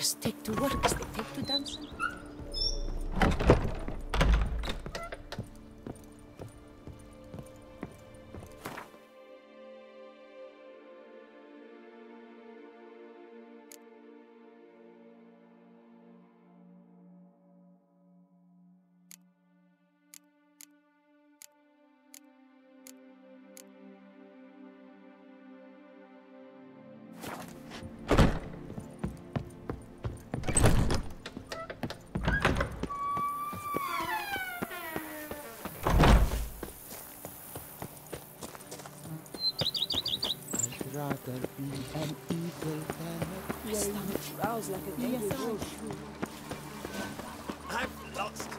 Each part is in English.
just take to work as they take to dancing. Rather be an eagle than a My stomach growls like a baby wolf. I've lost it.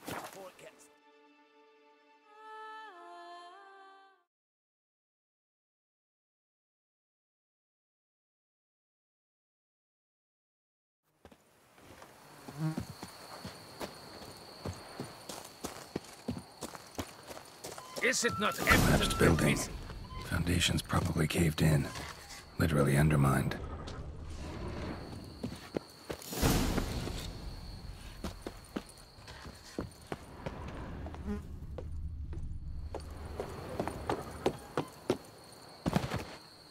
Before it gets... Is it not Collapsed building. Foundations probably caved in. Literally undermined.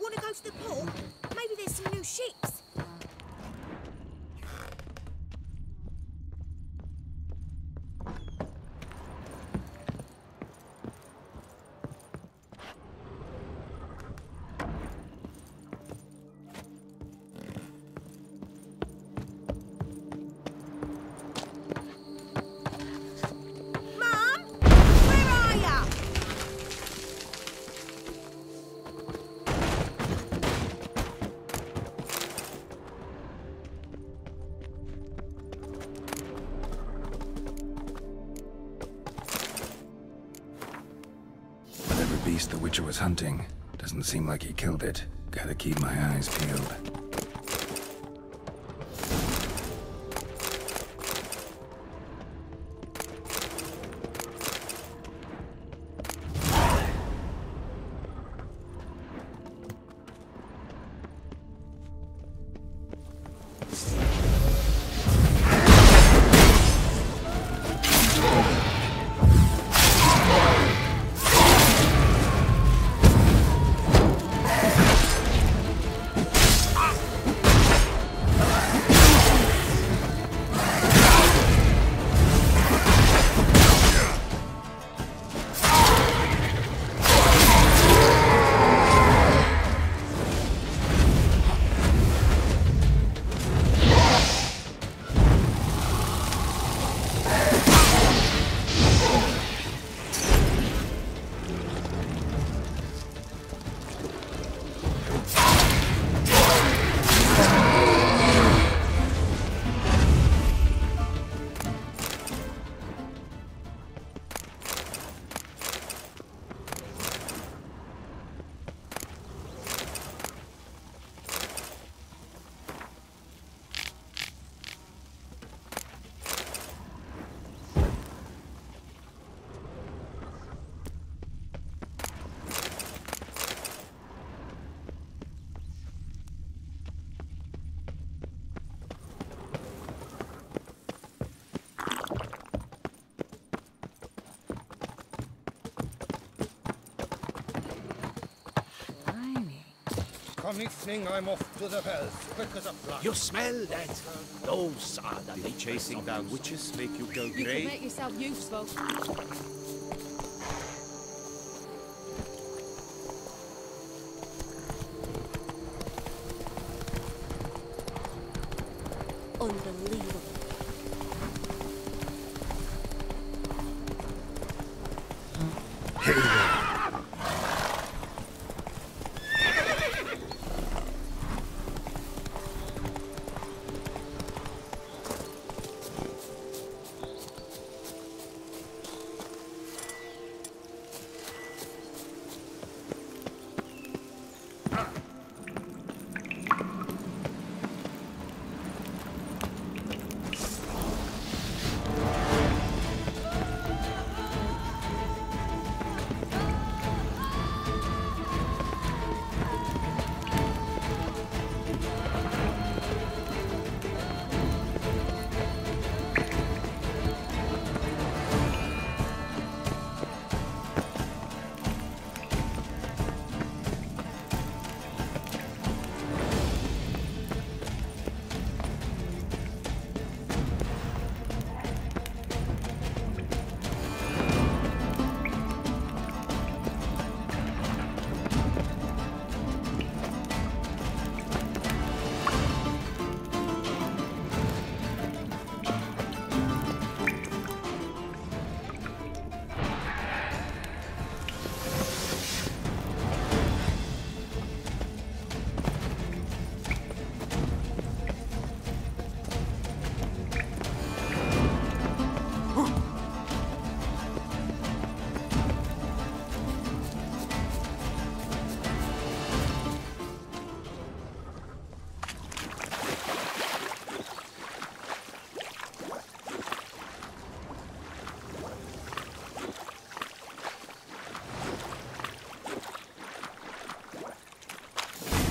Want to go to the port? Maybe there's some new ships. Beast the Witcher was hunting. Doesn't seem like he killed it. Gotta keep my eyes peeled. Come evening, I'm off to the bells, quick as a flash. You smell that? Those are the Did chasing down witches make you go You grey? can make yourself useful. Unbelievable. Hey there.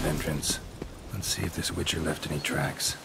entrance. Let's see if this Witcher left any tracks.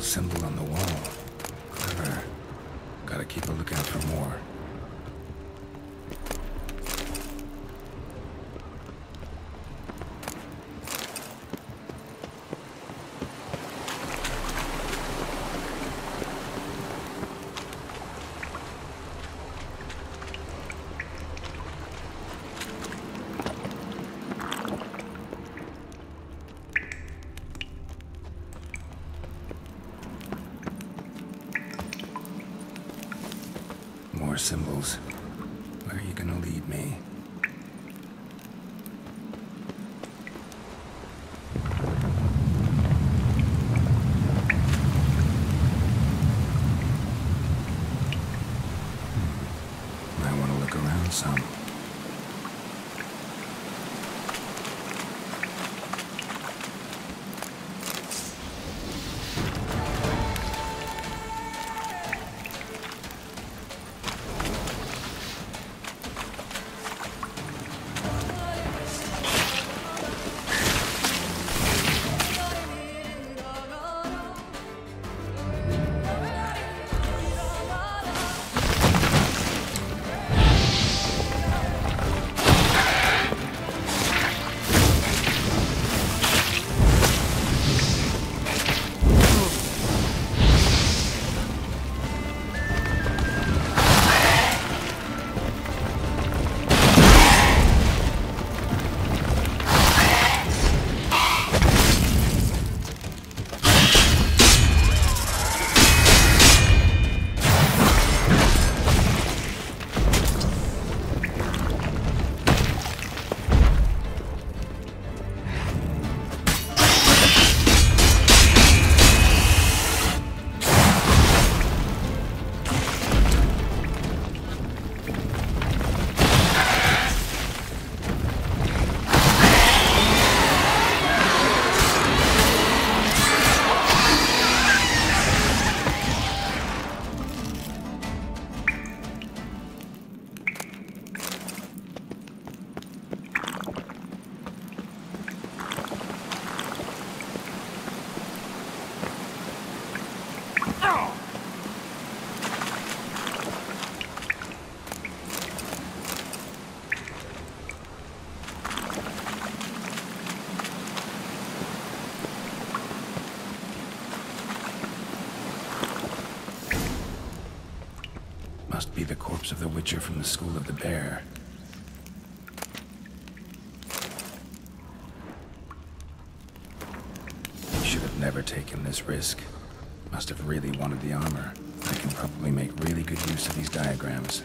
Symbol on the wall. Clever. Gotta keep a lookout for more. More symbols. Where are you gonna lead me? Might want to look around some. corpse of the Witcher from the School of the Bear. He should have never taken this risk. Must have really wanted the armor. I can probably make really good use of these diagrams.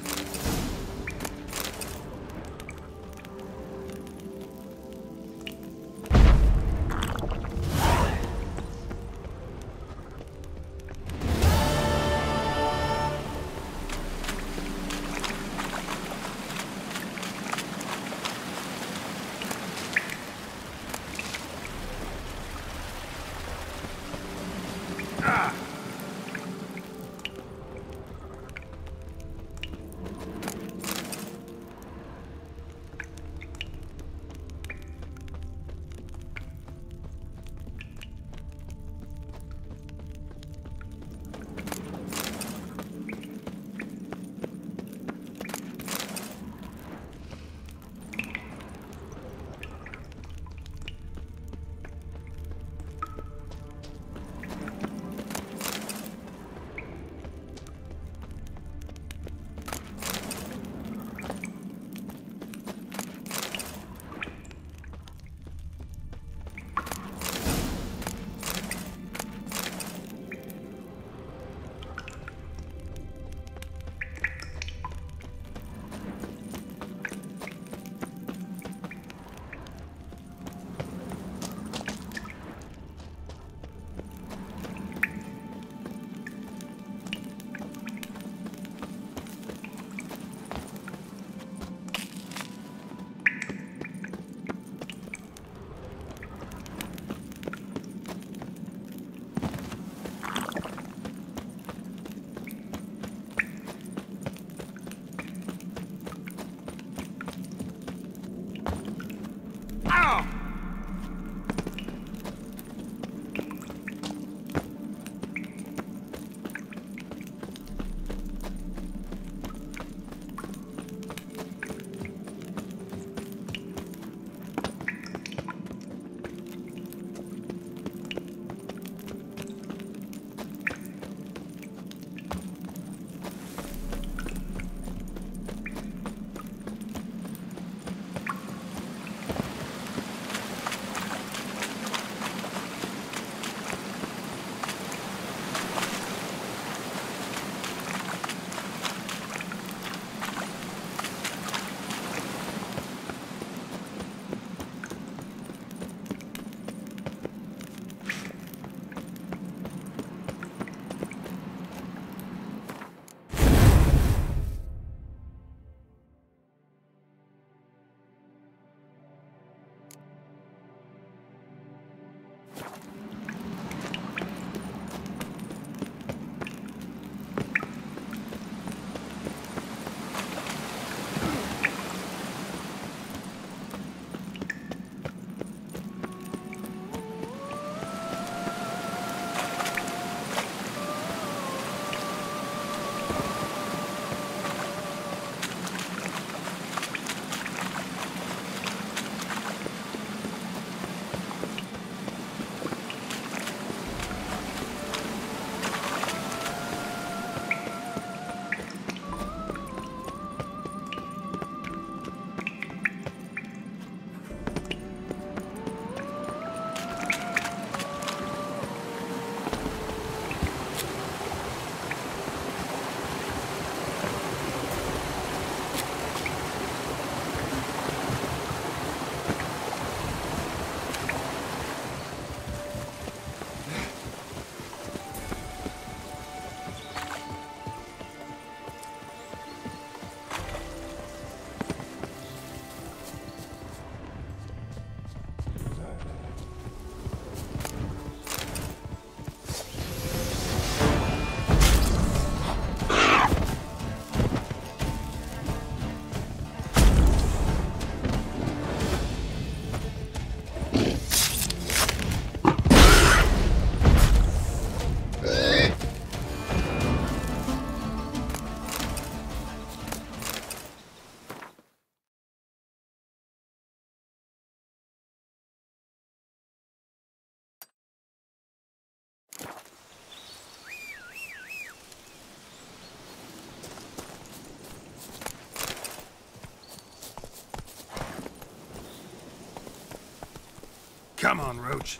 Come on, Roach.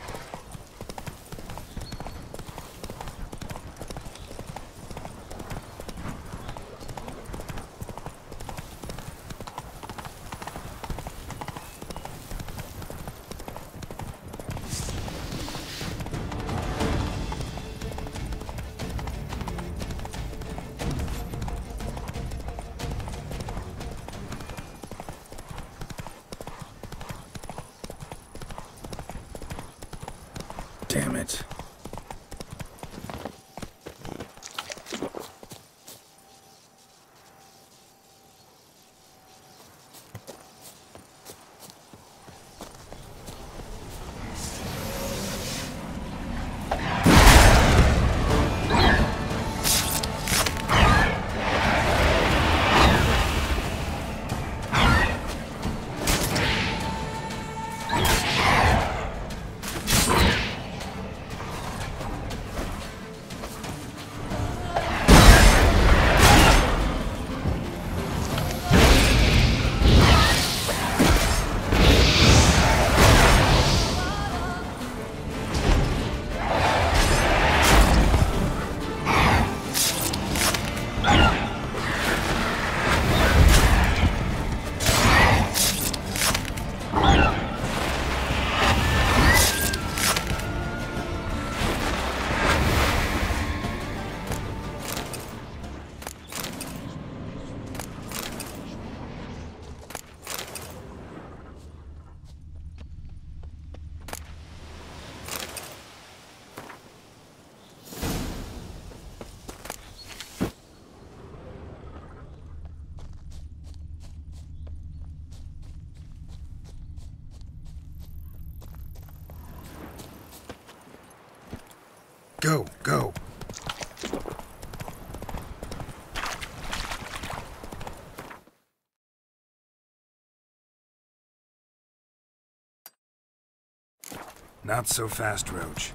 Damn it. Go, go. Not so fast, Roach.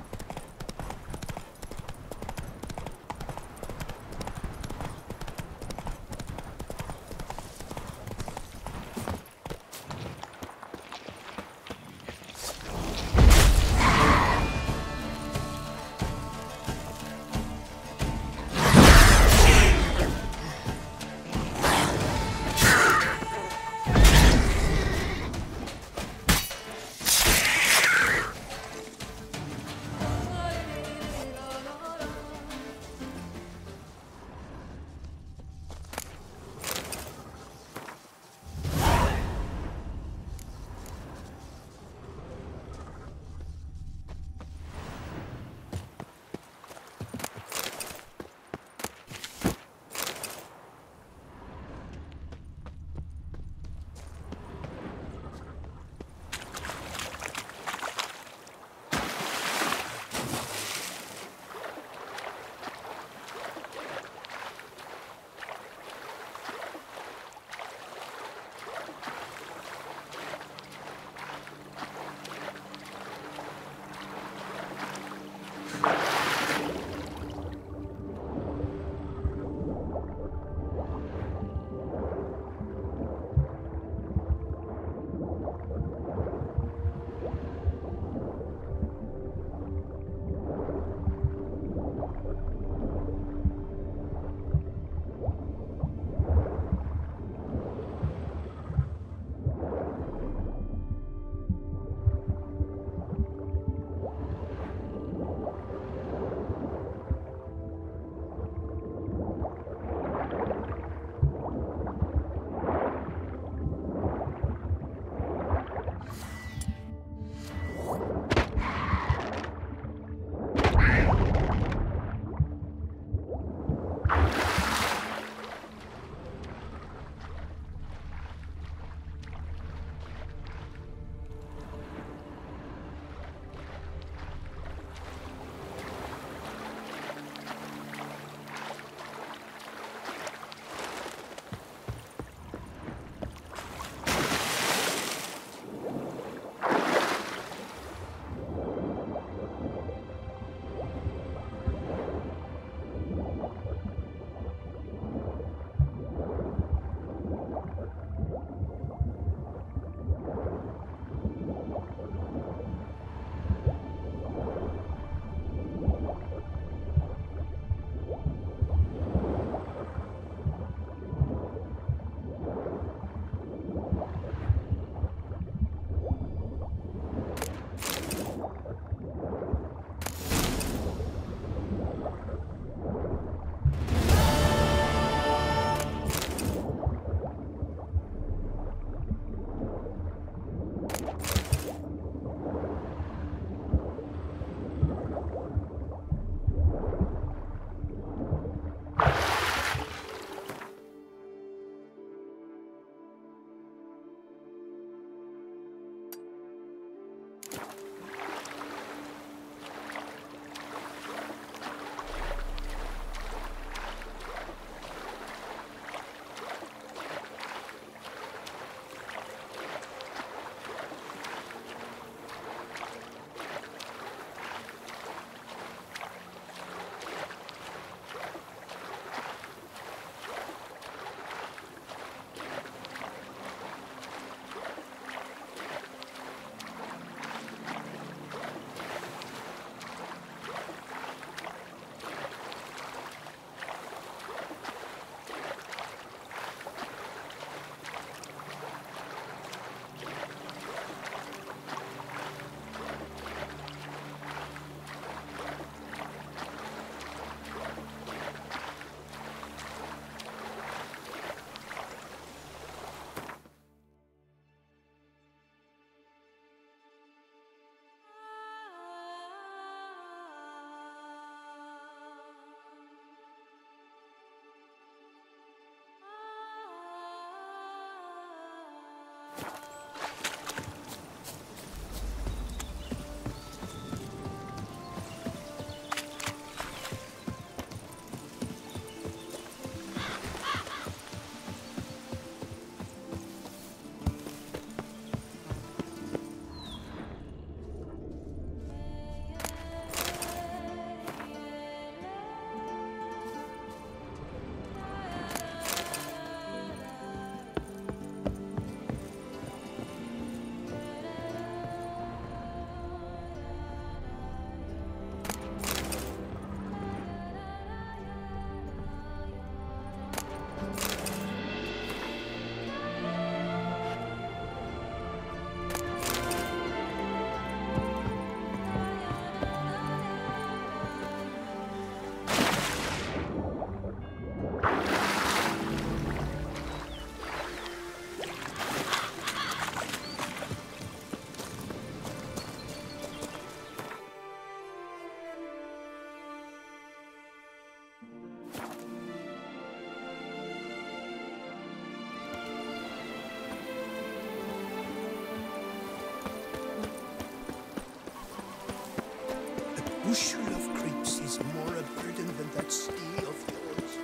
bushel of grapes is more a burden than that steel of yours.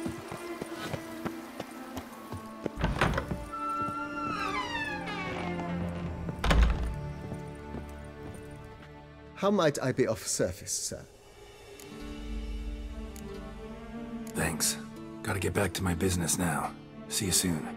How might I be of service, sir? Thanks. Gotta get back to my business now. See you soon.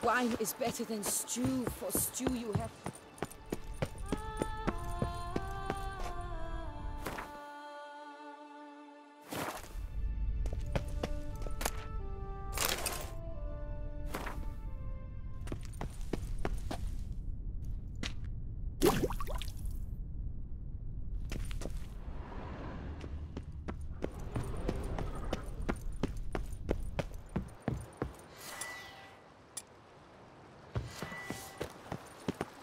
Wine is better than stew. For stew you have...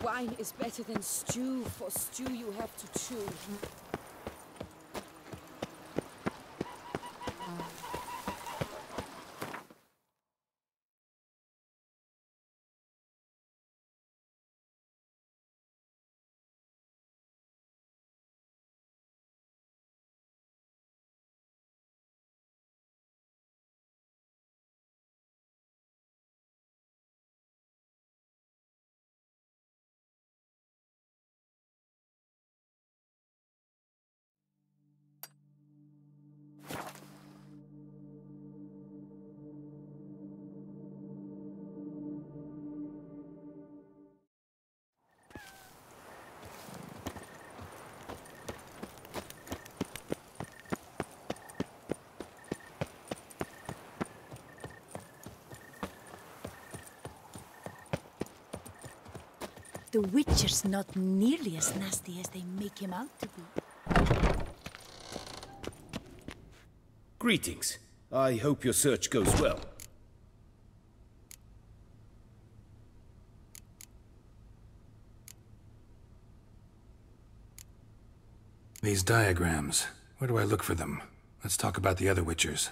Wine is better than stew. For stew you have to chew. The Witcher's not nearly as nasty as they make him out to be. Greetings. I hope your search goes well. These diagrams. Where do I look for them? Let's talk about the other Witchers.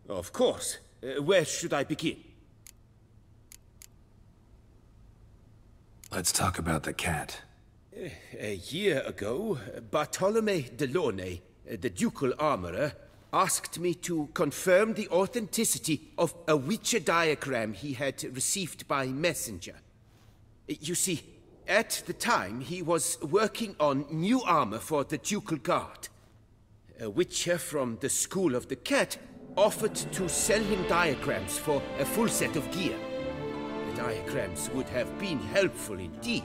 Of course. Where should I begin? Let's talk about the cat. A year ago, Bartolome de Launay, the ducal armorer, asked me to confirm the authenticity of a Witcher diagram he had received by messenger. You see, at the time he was working on new armor for the ducal guard. A Witcher from the School of the Cat offered to sell him diagrams for a full set of gear. diagrams would have been helpful indeed.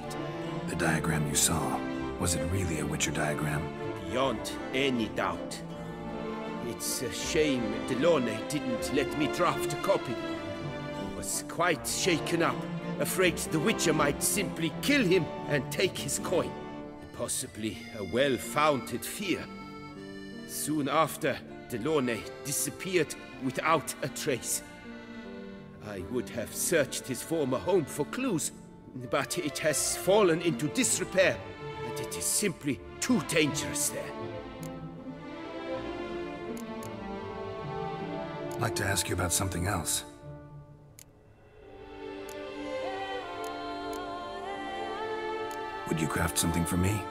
The diagram you saw, was it really a Witcher diagram? Beyond any doubt. It's a shame Delaunay didn't let me draft a copy. He was quite shaken up, afraid the Witcher might simply kill him and take his coin. Possibly a well-founded fear. Soon after, Delaunay disappeared without a trace. I would have searched his former home for clues, but it has fallen into disrepair, and it is simply too dangerous there. I'd like to ask you about something else. Would you craft something for me?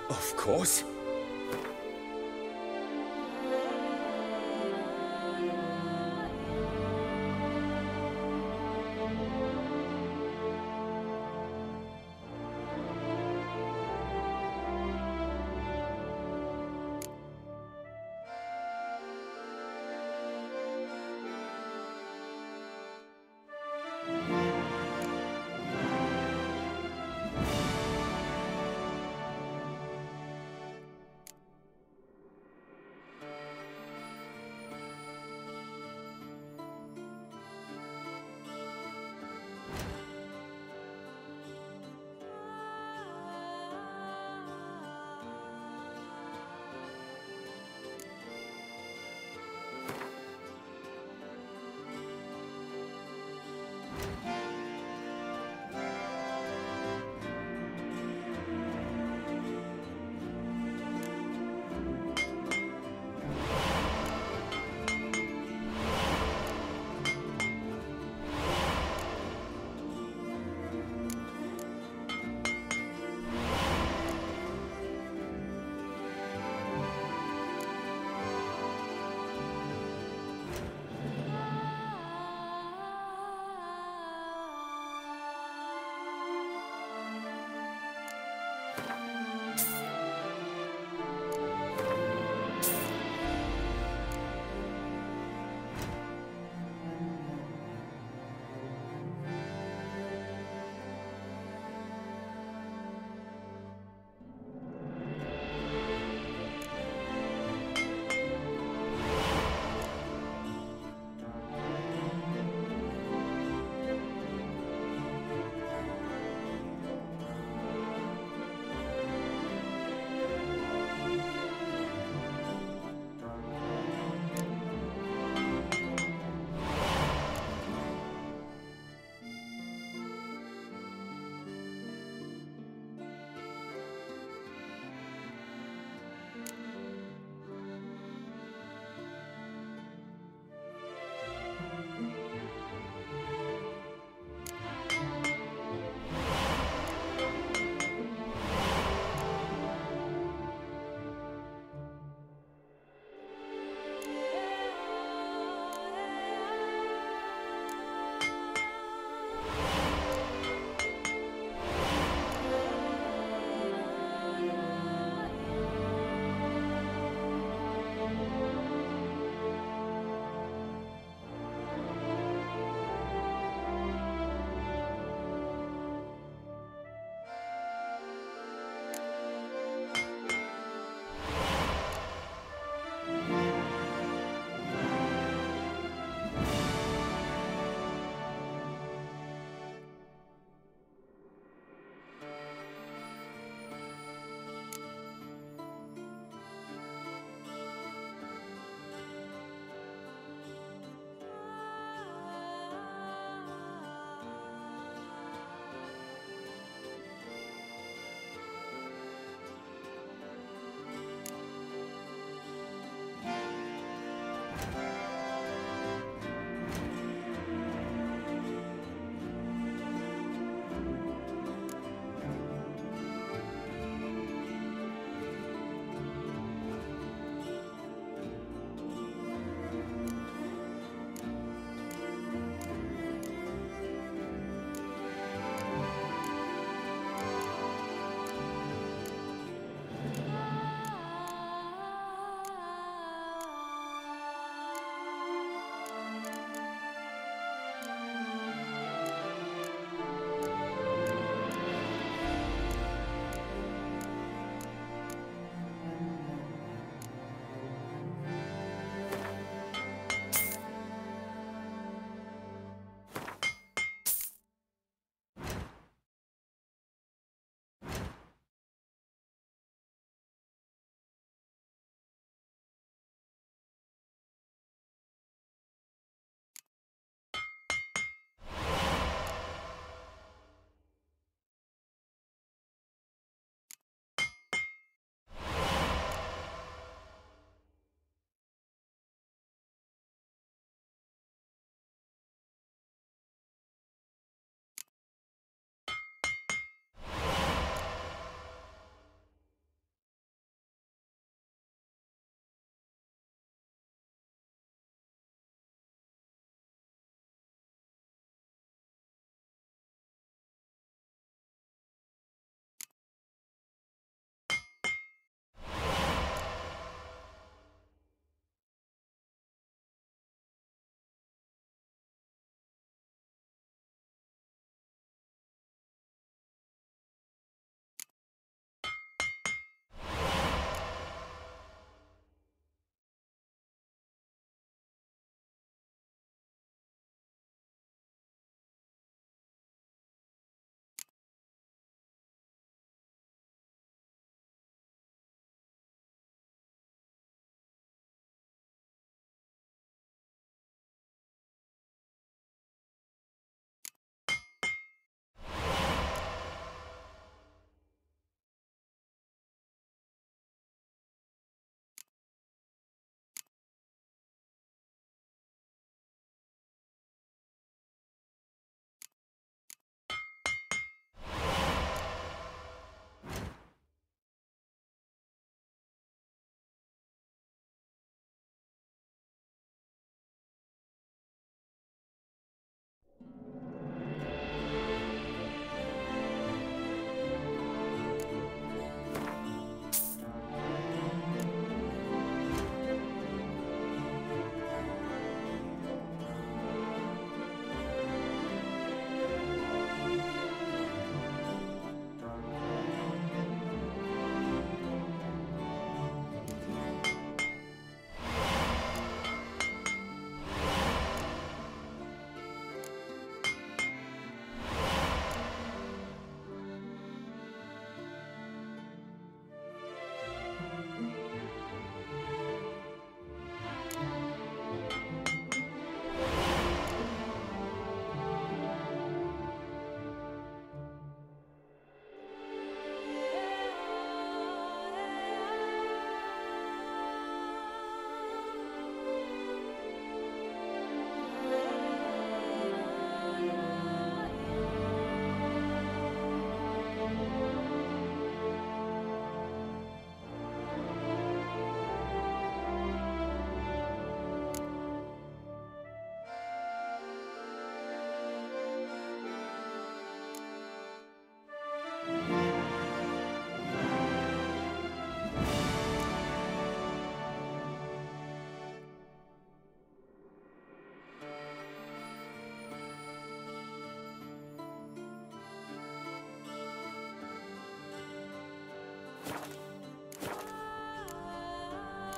Of course.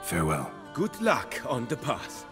Farewell. Good luck on the path.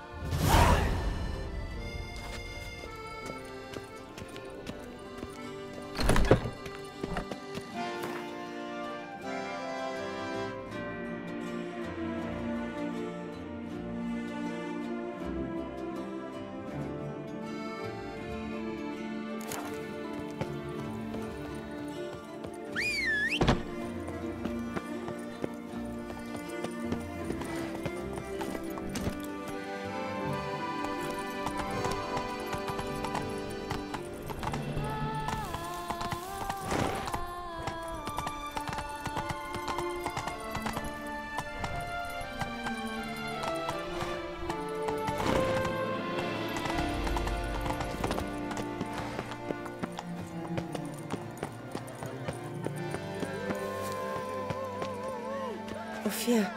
Sophia,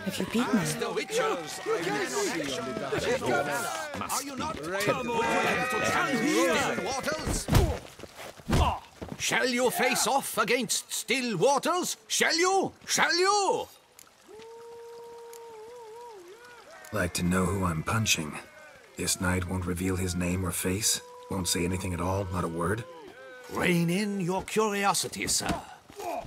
have you beaten her? The witches! Are you not? Come on, Waters! Shall you face off against still waters? Shall you? Shall you? Like to know who I'm punching. This knight won't reveal his name or face? Won't say anything at all, not a word? Rein in your curiosity, sir.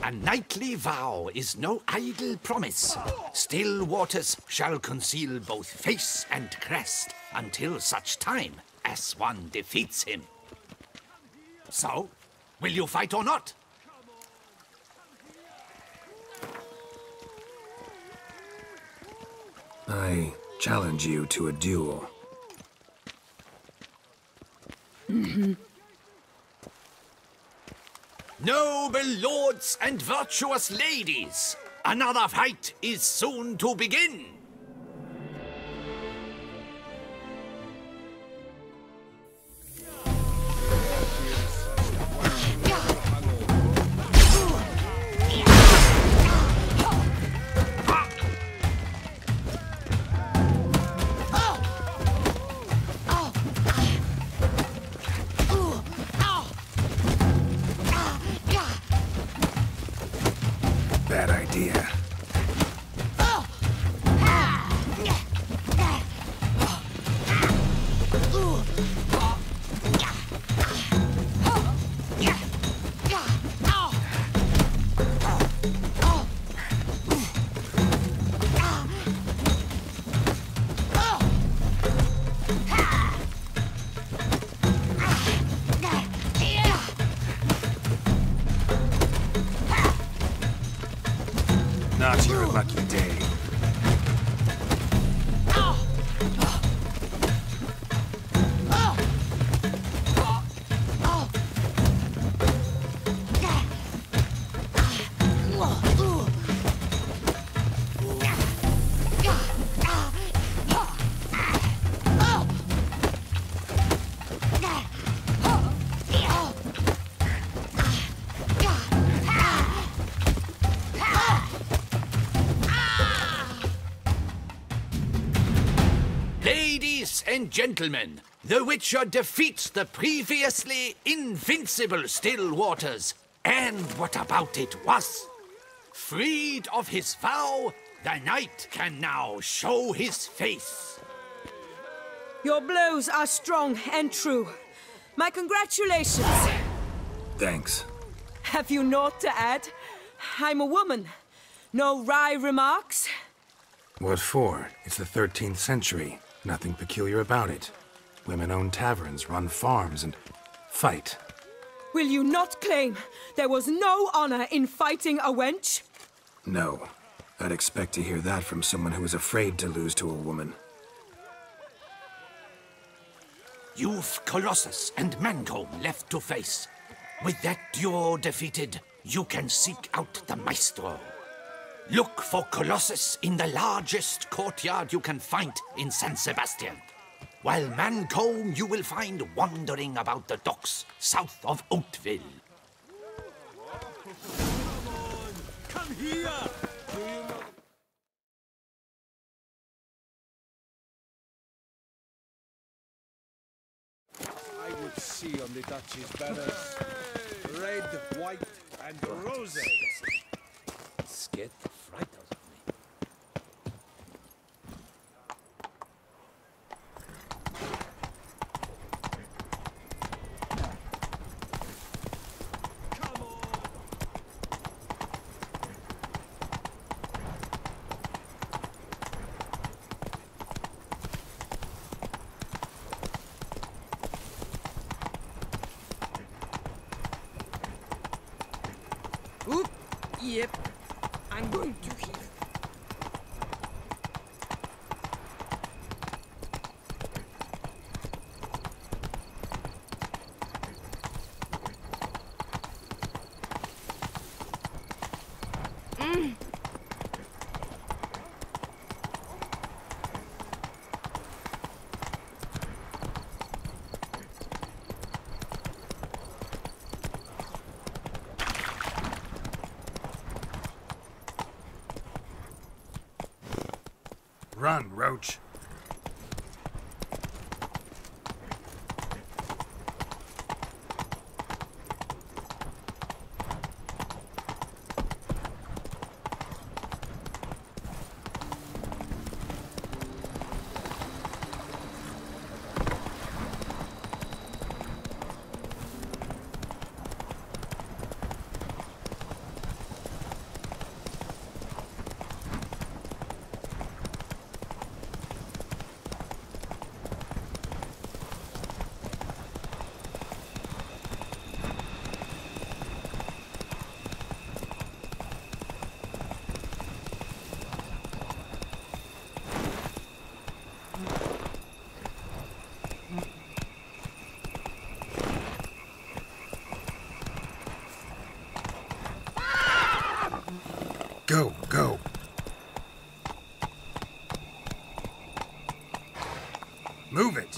A knightly vow is no idle promise. Still waters shall conceal both face and crest until such time as one defeats him. So, will you fight or not? I challenge you to a duel. Noble lords and virtuous ladies, another fight is soon to begin. Bad idea. Not your lucky day. Ladies and gentlemen, the Witcher defeats the previously invincible Still Waters. And what about it was? Freed of his vow, the knight can now show his face. Your blows are strong and true. My congratulations. Thanks. Have you naught to add? I'm a woman. No wry remarks? What for? It's the 13th century. Nothing peculiar about it. Women own taverns, run farms, and fight. Will you not claim there was no honor in fighting a wench? No. I'd expect to hear that from someone who was afraid to lose to a woman. You've Colossus and Mancomb left to face. With that duo defeated, you can seek out the Maestro. Look for Colossus in the largest courtyard you can find in San Sebastian, while Mancomb you will find wandering about the docks south of Oatville. Come here! I would see on the Duchy's banners red, white, and roses. Scared the fright out of me. Oop. Yep. I'm going to heal. Run, Roach. Go, go. Move it.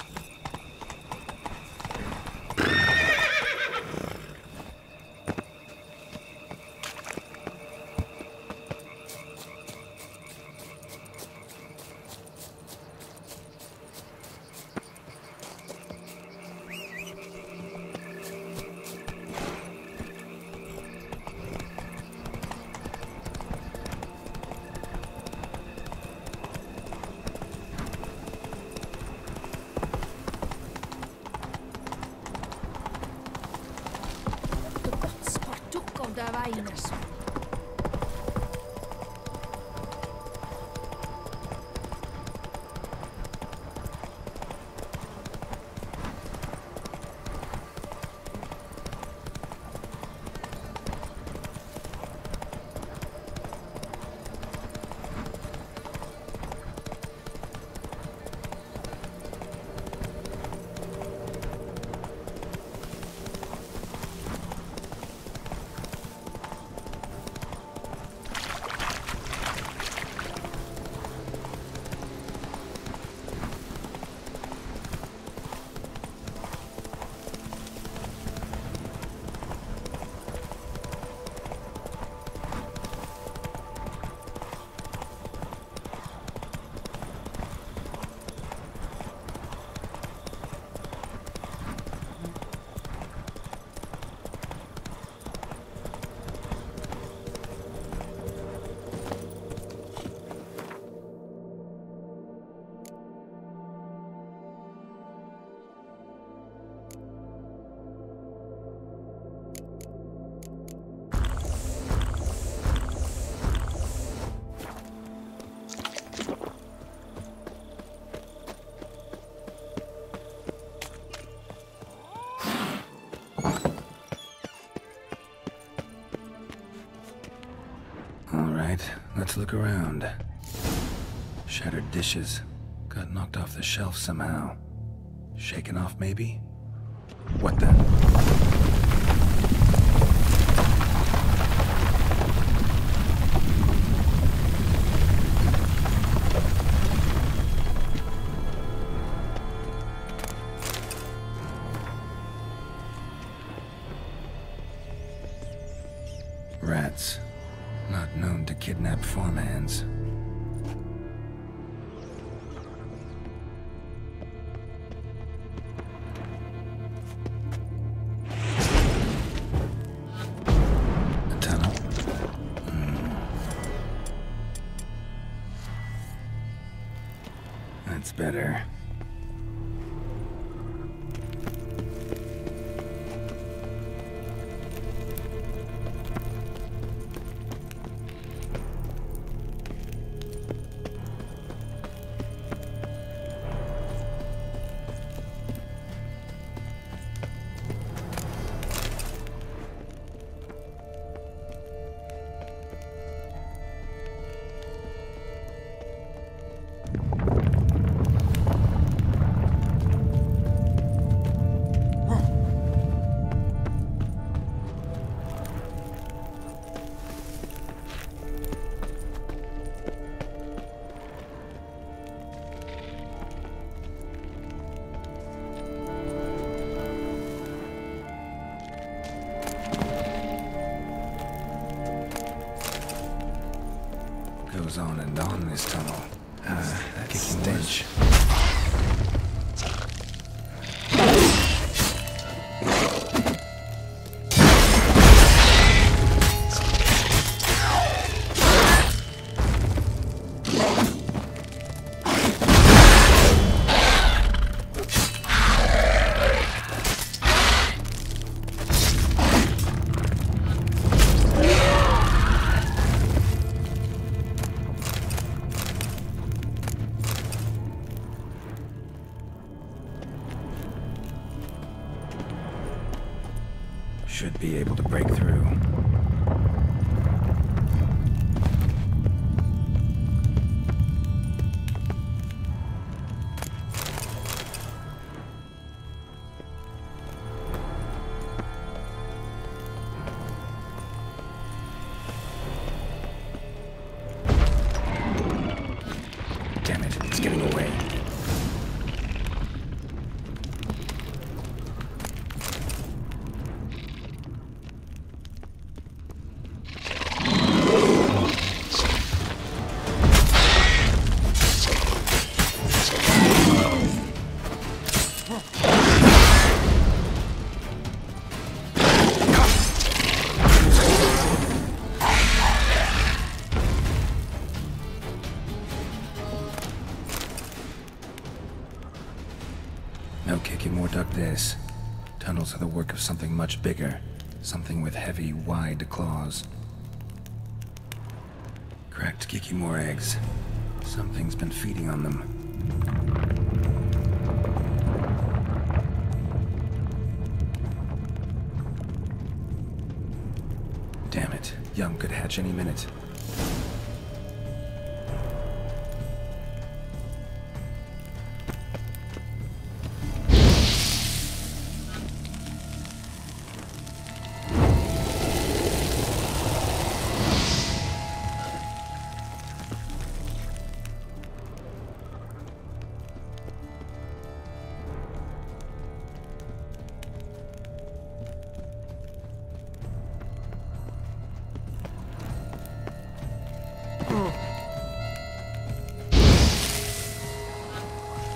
Let's look around. Shattered dishes. Got knocked off the shelf somehow. Shaken off, maybe? What the? Rats. Not known to kidnap farmhands. A tunnel? That's better. Goes on and on this tunnel. That stench. Should be able to break through. Damn it, it's getting away. No kicking more duck this. Tunnels are the work of something much bigger. Something with heavy, wide claws. Cracked Kikimore eggs. Something's been feeding on them. Damn it. Young could hatch any minute.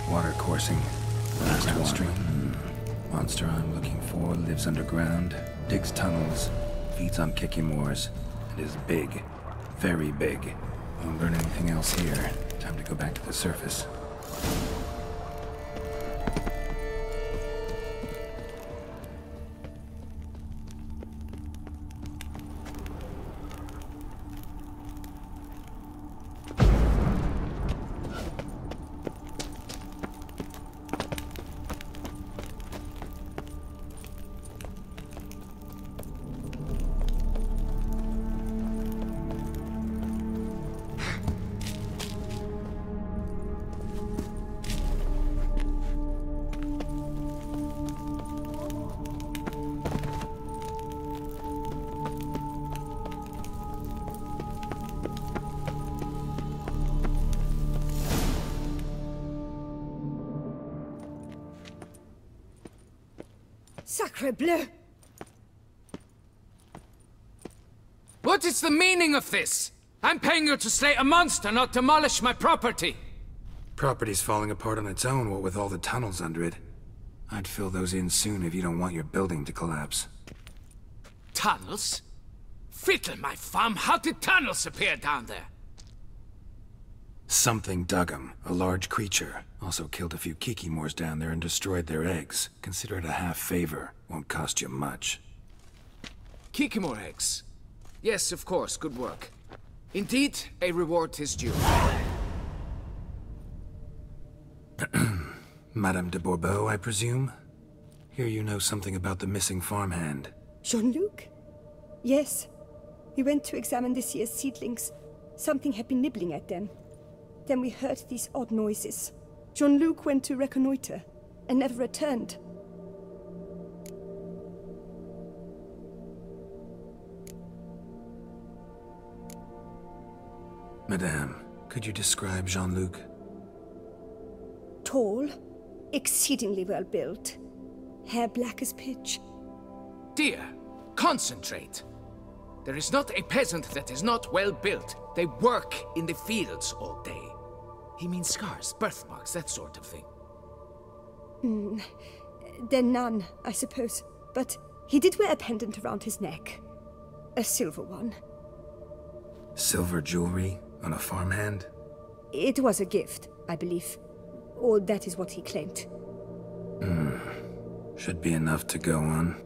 Water coursing. Downstream. Monster I'm looking for lives underground, digs tunnels, feeds on Kikimores, and is big. Very big. Won't burn anything else here. Time to go back to the surface. Sacre bleu! What is the meaning of this? I'm paying you to slay a monster, not demolish my property. Property's falling apart on its own, what with all the tunnels under it. I'd fill those in soon if you don't want your building to collapse. Tunnels? Fiddle my thumb, how did tunnels appear down there? Something dug 'em. A large creature. Also killed a few Kikimores down there and destroyed their eggs. Consider it a half favor. Won't cost you much. Kikimore eggs. Yes, of course, good work. Indeed, a reward is due. Madame de Bourbeau, I presume? Here you know something about the missing farmhand. Jean-Luc? Yes. We went to examine this year's seedlings. Something had been nibbling at them. Then we heard these odd noises. Jean-Luc went to reconnoiter and never returned. Madame, could you describe Jean-Luc? Tall, exceedingly well built, hair black as pitch. Dear, concentrate. There is not a peasant that is not well built. They work in the fields all day. He means scars, birthmarks, that sort of thing. Then none, I suppose. But he did wear a pendant around his neck. A silver one. Silver jewelry on a farmhand? It was a gift, I believe. Or that is what he claimed. Should be enough to go on.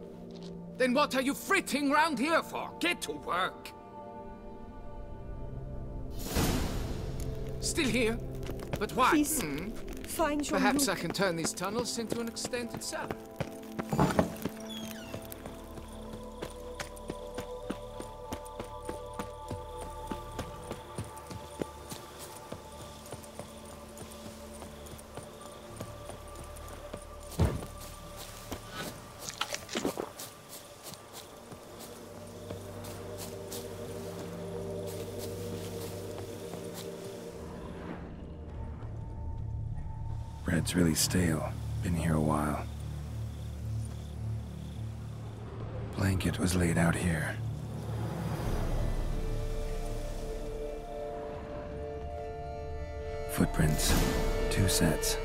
Then what are you fritting round here for? Get to work! Still here? But why? Please, find Jean-Luc. Perhaps I can turn these tunnels into an extended cell. Bread's really stale. Been here a while. Blanket was laid out here. Footprints. 2 sets.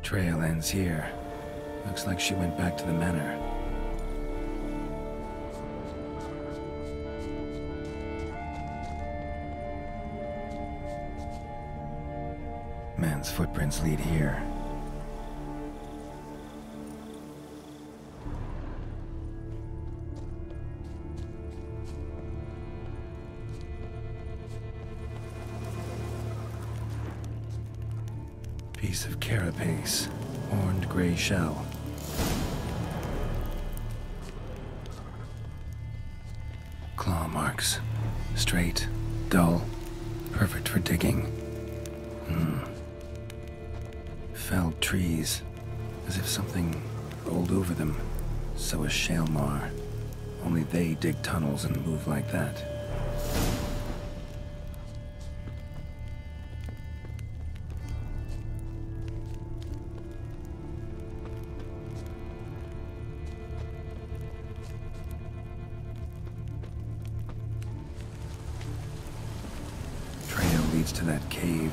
Trail ends here. Looks like she went back to the manor. Man's footprints lead here. Piece of carapace, horned gray shell. Claw marks. Straight, dull, perfect for digging. Felled trees, as if something rolled over them. So is Shalmar. Only they dig tunnels and move like that. Leads to that cave.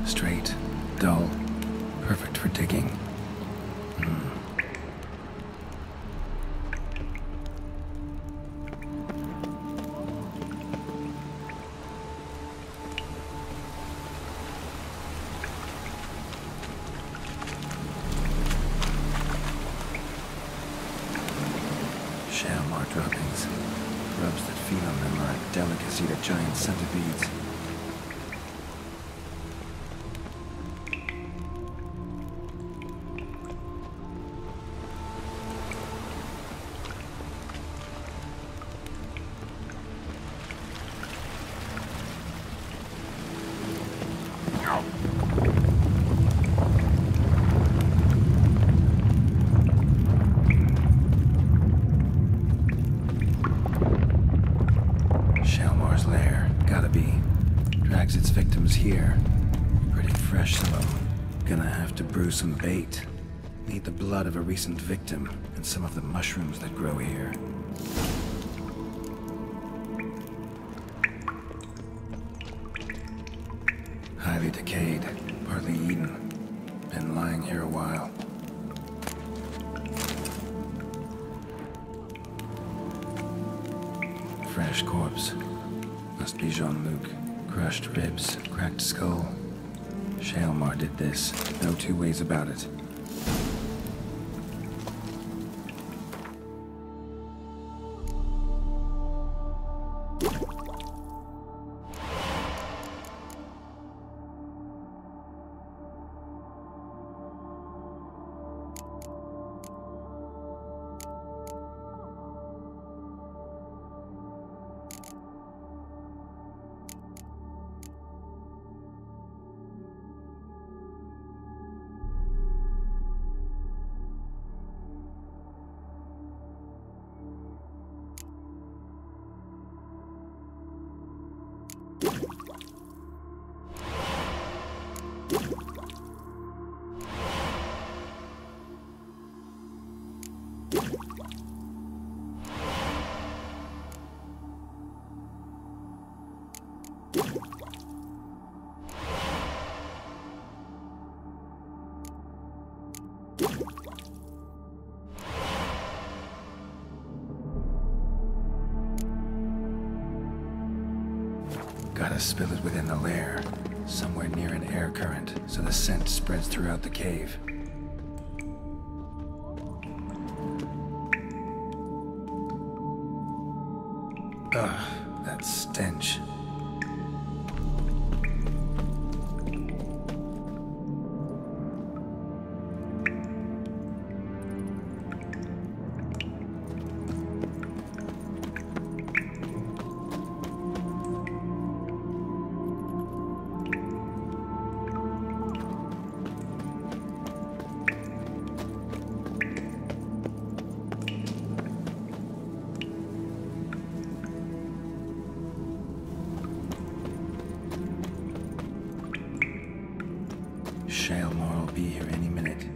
Straight, dull, perfect for digging. Shalmar droppings. Grubs that feed on them are a delicacy to giant centipedes. Shalmar's lair, gotta be. Drags its victims here. Pretty fresh, some of them. Gonna have to brew some bait. Need the blood of a recent victim and some of the mushrooms that grow here. Highly decayed, partly eaten. Been lying here a while. Fresh corpse. Must be Jean-Luc. Crushed ribs, cracked skull. Shalmar did this. No two ways about it. Gotta spill it within the lair, somewhere near an air current, so the scent spreads throughout the cave. Ugh, that stench. Shalemore will be here any minute.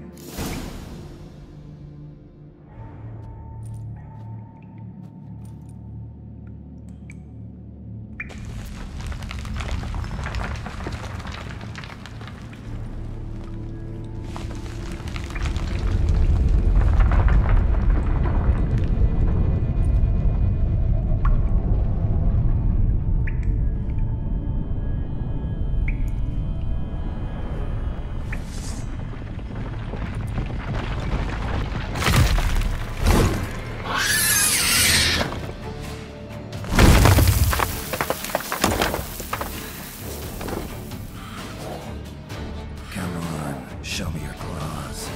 Show me your claws.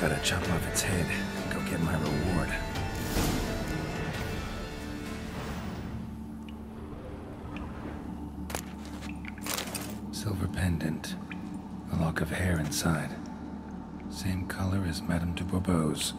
Gotta chop off its head and go get my reward. Silver pendant. A lock of hair inside. Same color as Madame de Bourbeau's.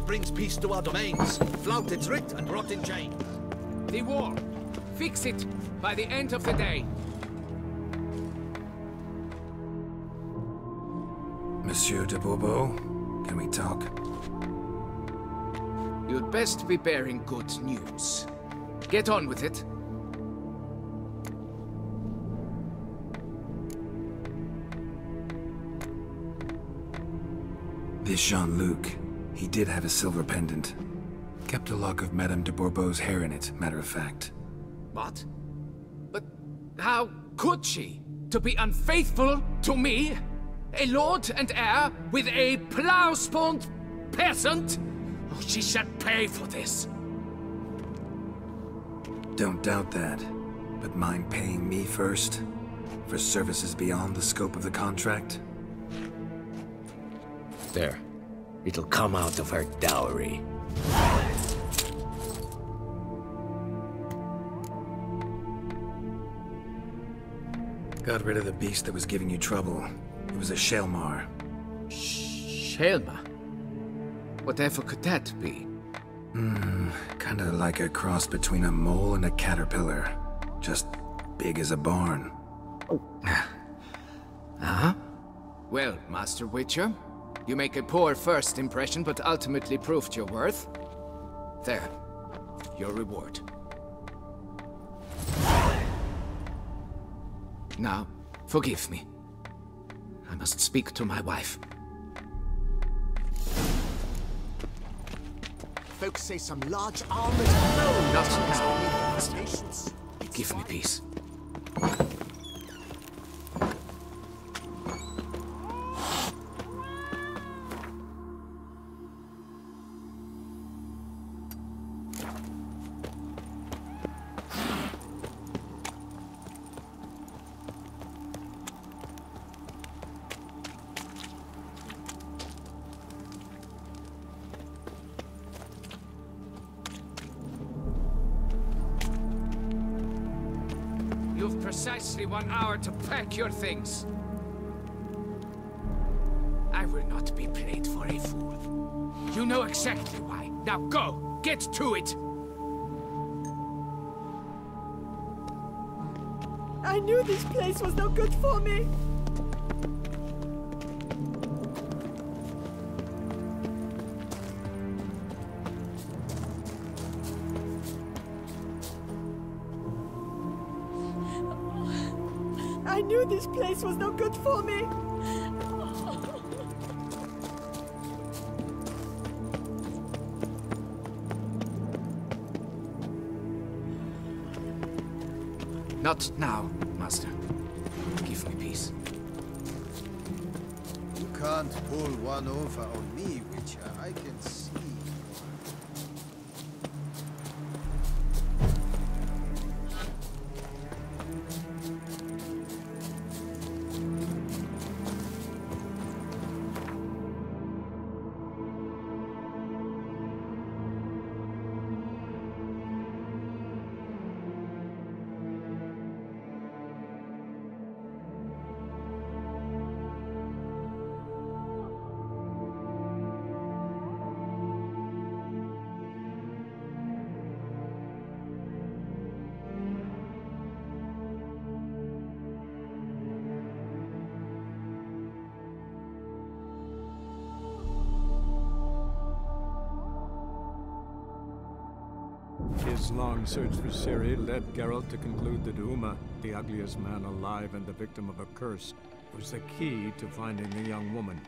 brings peace to our domains. Flout its writ and rot in chains. The war. Fix it by the end of the day. Monsieur de Bourbeau, can we talk? You'd best be bearing good news. Get on with it. This Jean-Luc, he did have a silver pendant. Kept a lock of Madame de Bourbeau's hair in it, matter of fact. What? But how could she? To be unfaithful to me? A lord and heir with a plow-spawned peasant? Oh, she shall pay for this. Don't doubt that. But mind paying me first? For services beyond the scope of the contract? There. It'll come out of her dowry. Got rid of the beast that was giving you trouble. It was a Shelmar. Shelma? Whatever could that be? Kinda like a cross between a mole and a caterpillar. Just big as a barn. Huh? Well, Master Witcher, you make a poor first impression, but ultimately proved your worth. There. Your reward. Now, forgive me. I must speak to my wife. Folks say some large armored foe. Not now, Master. Give me peace. You've precisely 1 hour to pack your things. I will not be played for a fool. You know exactly why. Now go! Get to it! I knew this place was no good for me. I knew this place was no good for me. Not now, Master. Give me peace. You can't pull one over on me, Witcher. I can see. His long search for Ciri led Geralt to conclude that Uma, the ugliest man alive and the victim of a curse, was the key to finding the young woman.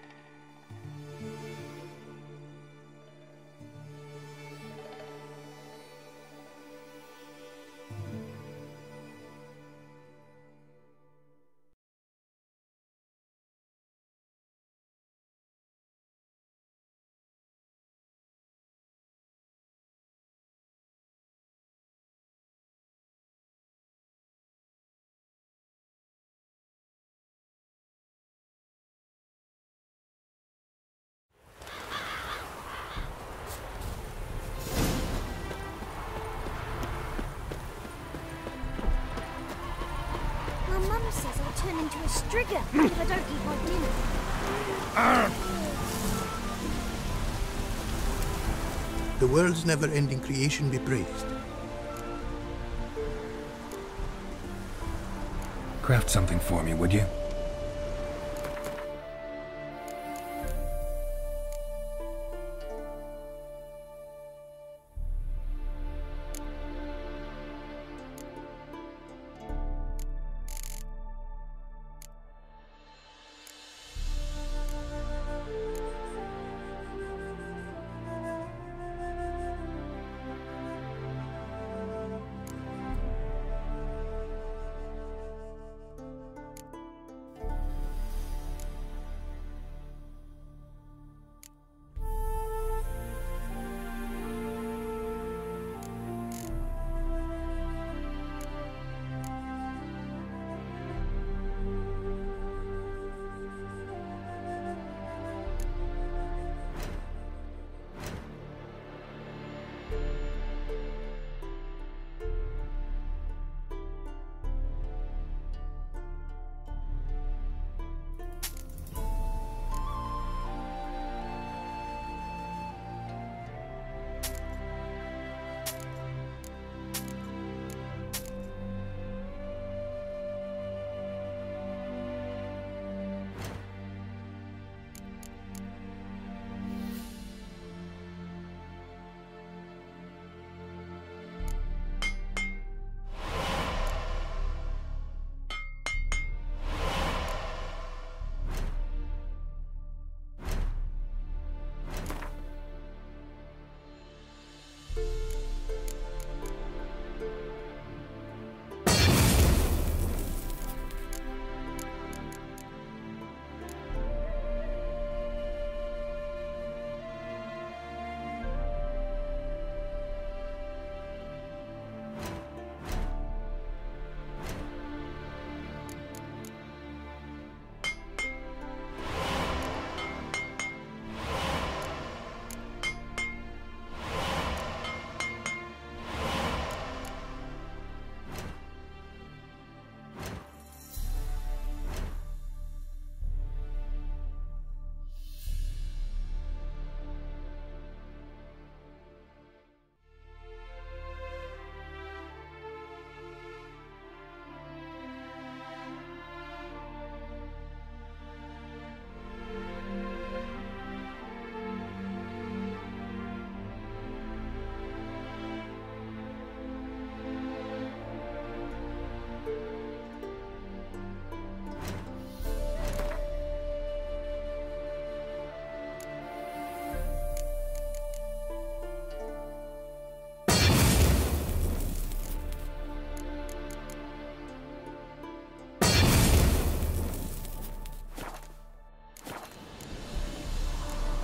Mum says I'll turn into a Striga if I don't eat my dinner. The world's never-ending creation be praised. Craft something for me, would you?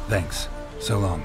Thanks. So long.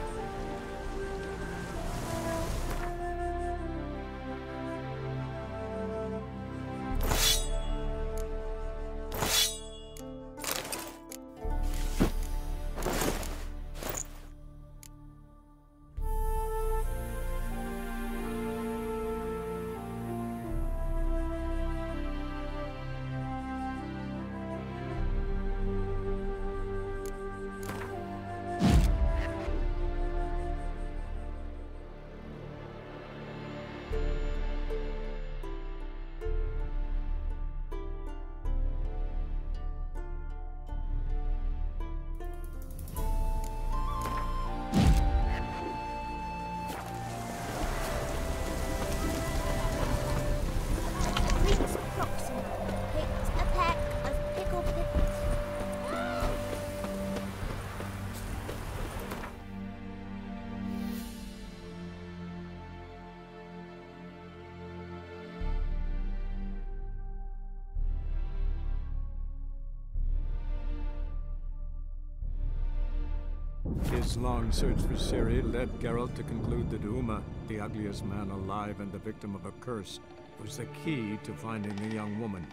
His long search for Ciri led Geralt to conclude that Uma, the ugliest man alive and the victim of a curse, was the key to finding the young woman.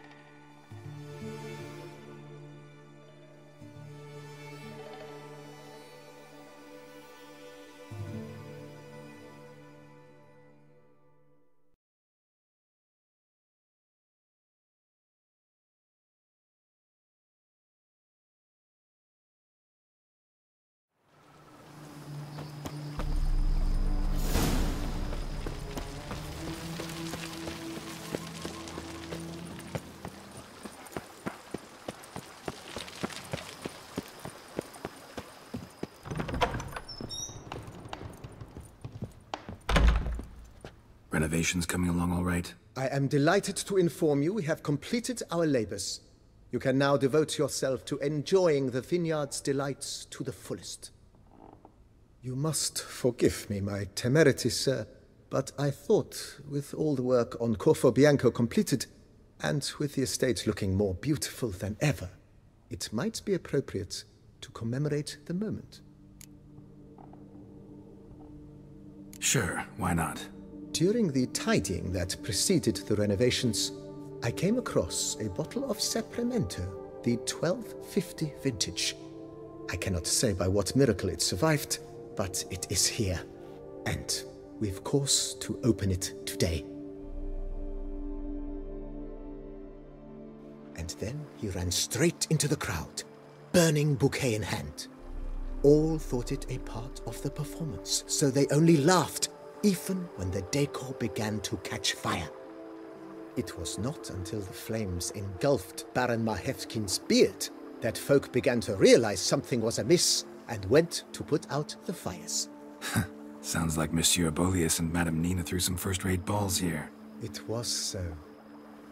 Renovations coming along all right? I am delighted to inform you we have completed our labors. You can now devote yourself to enjoying the vineyard's delights to the fullest. You must forgive me my temerity, sir, but I thought, with all the work on Corfo Bianco completed, and with the estate looking more beautiful than ever, it might be appropriate to commemorate the moment. Sure, why not? During the tidying that preceded the renovations, I came across a bottle of Sapramento, the 1250 vintage. I cannot say by what miracle it survived, but it is here, and we've cause to open it today. And then he ran straight into the crowd, burning bouquet in hand. All thought it a part of the performance, so they only laughed, even when the decor began to catch fire. It was not until the flames engulfed Baron Mahevkin's beard that folk began to realize something was amiss and went to put out the fires. Sounds like Monsieur Bolius and Madame Nina threw some first-rate balls here. It was so.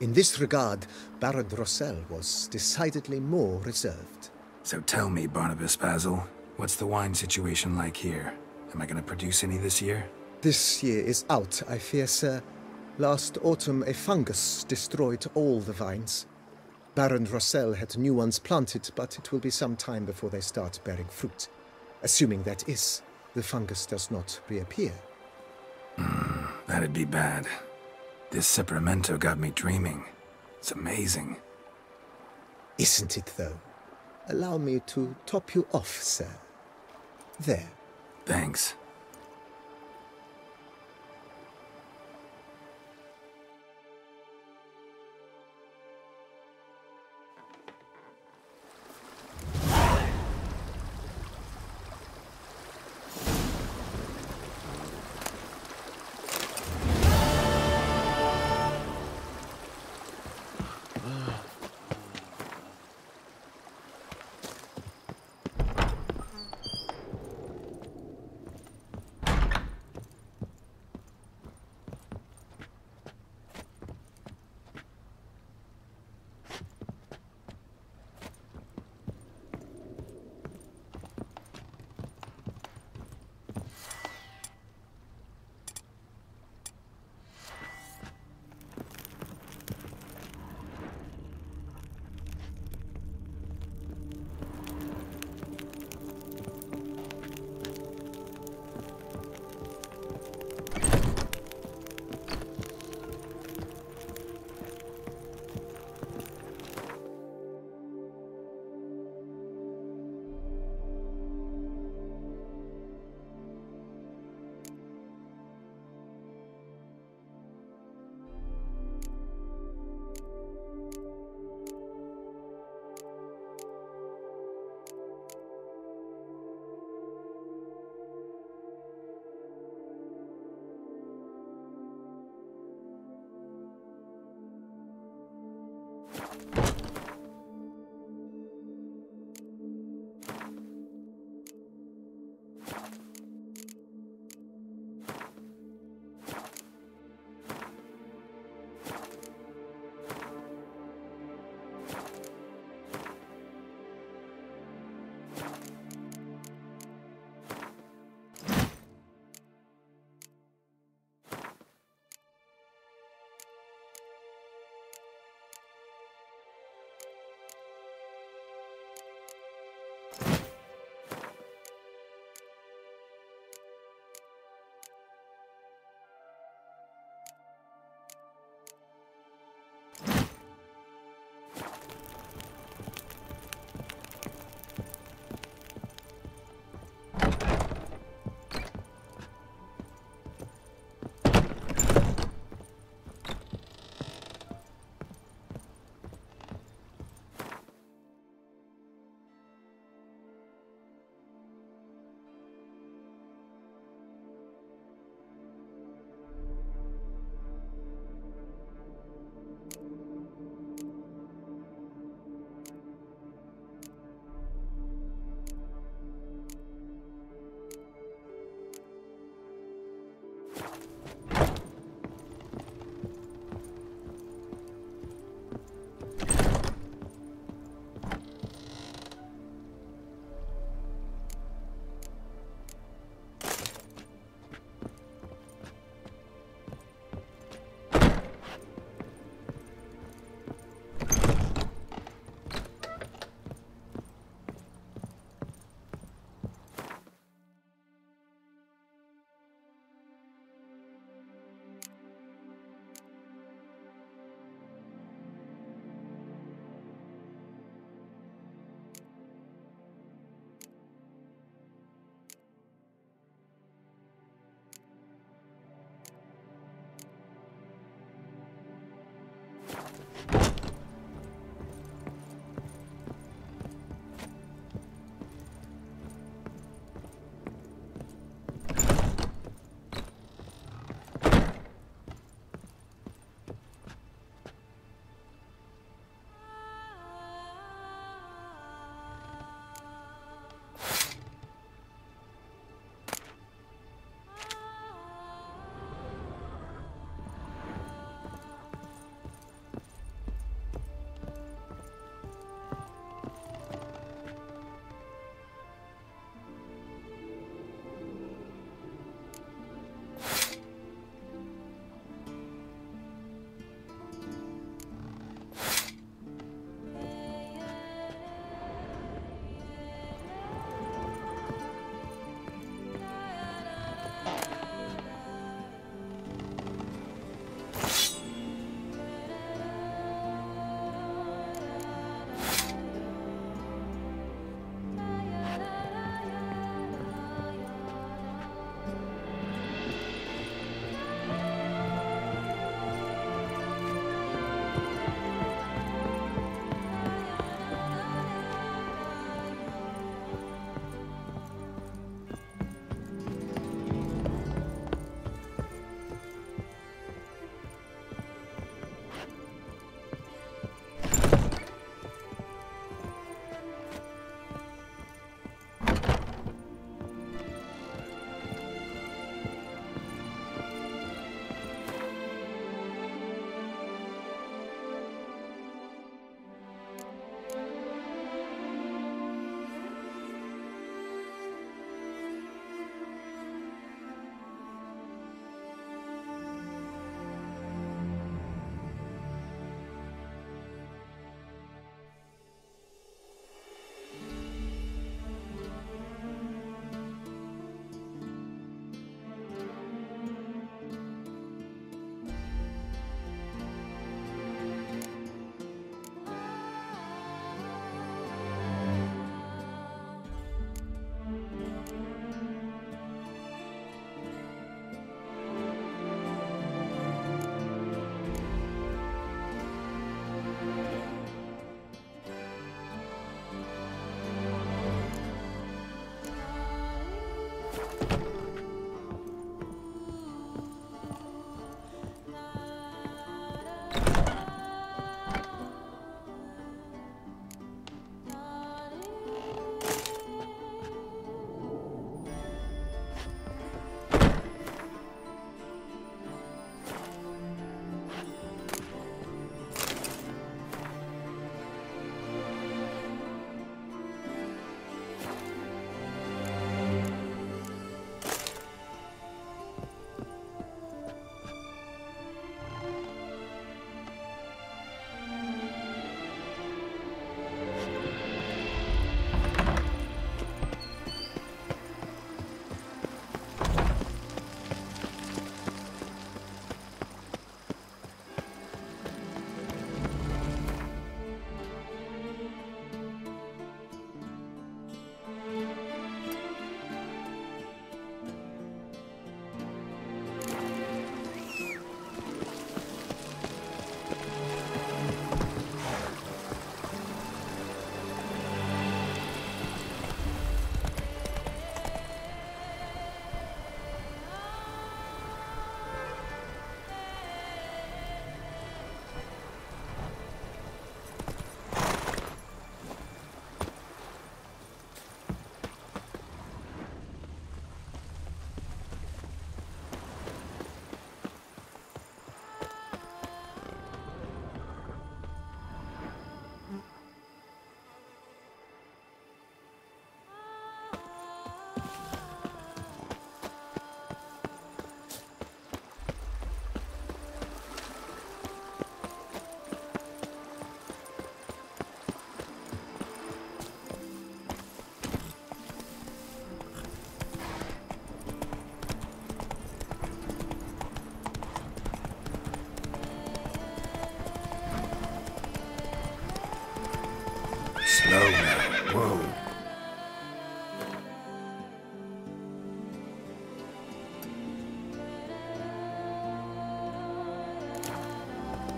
In this regard, Baron Rossel was decidedly more reserved. So tell me, Barnabas Basil, what's the wine situation like here? Am I going to produce any this year? This year is out, I fear, sir. Last autumn, a fungus destroyed all the vines. Baron Rossel had new ones planted, but it will be some time before they start bearing fruit. Assuming that is, the fungus does not reappear. That'd be bad. This Sapramento got me dreaming. It's amazing. Isn't it, though? Allow me to top you off, sir. There. Thanks.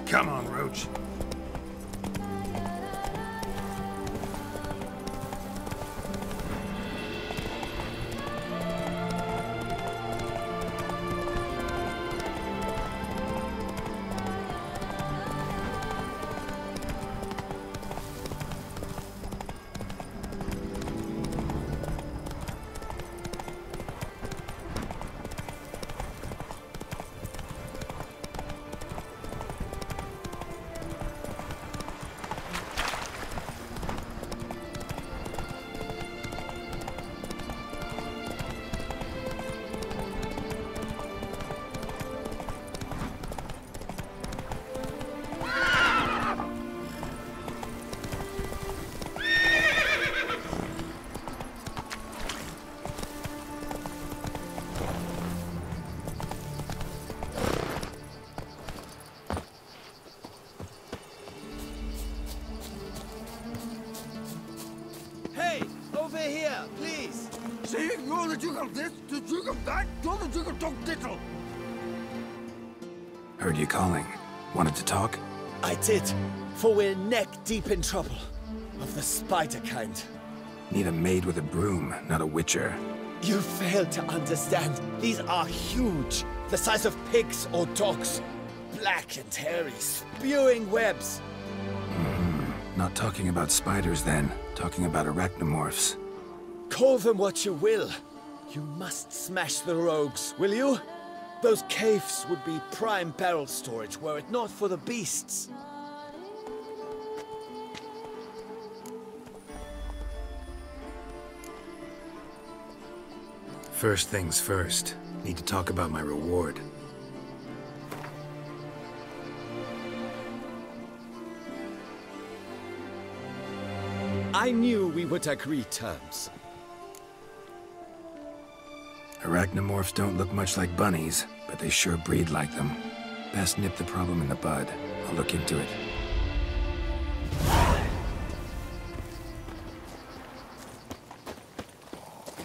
Come on, Roach. Heard you calling. Wanted to talk? I did, for we're neck-deep in trouble. Of the spider kind. Need a maid with a broom, not a witcher. You fail to understand. These are huge. The size of pigs or dogs. Black and hairy, spewing webs. Not talking about spiders then. Talking about arachnomorphs. Call them what you will. You must smash the rogues, will you? Those caves would be prime barrel storage were it not for the beasts. First things first. Need to talk about my reward. I knew we would agree terms. Arachnomorphs don't look much like bunnies, but they sure breed like them. Best nip the problem in the bud. I'll look into it.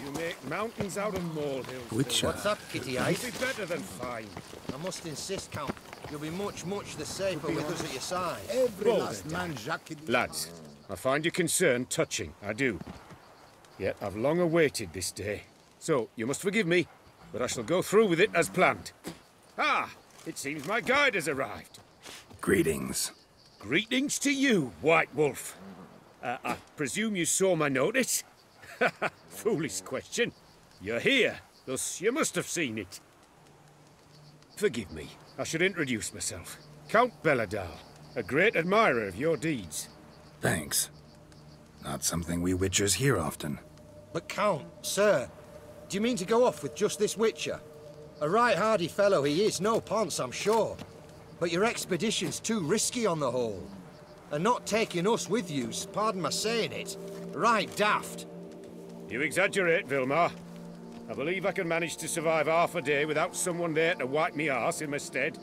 You make mountains out of molehills. Witcher. What's up, Kitty Eyes? You'll be better than fine. I must insist, Count. You'll be much, much the safer with us at your side. Every Well last then. man Jacques... Lads, I find your concern touching, I do. Yet I've long awaited this day. So, you must forgive me, but I shall go through with it as planned. Ah, it seems my guide has arrived. Greetings. Greetings to you, White Wolf. I presume you saw my notice? Foolish question. You're here, thus you must have seen it. Forgive me, I should introduce myself. Count Belladal, a great admirer of your deeds. Thanks. Not something we witchers hear often. But Count, sir, do you mean to go off with just this witcher? A right hardy fellow he is, no ponce, I'm sure. But your expedition's too risky on the whole. And not taking us with you's, pardon my saying it, right daft. You exaggerate, Vilmar. I believe I can manage to survive half a day without someone there to wipe me arse in my stead.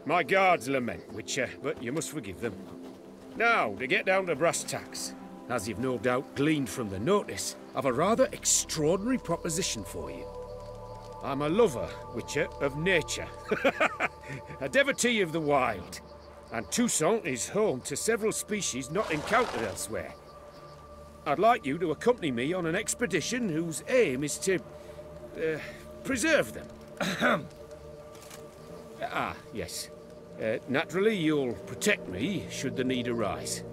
My guards lament, Witcher, but you must forgive them. Now, to get down to brass tacks. As you've no doubt gleaned from the notice, I've a rather extraordinary proposition for you. I'm a lover, Witcher, of nature. A devotee of the wild. And Toussaint is home to several species not encountered elsewhere. I'd like you to accompany me on an expedition whose aim is to... preserve them. Yes. Naturally, you'll protect me should the need arise.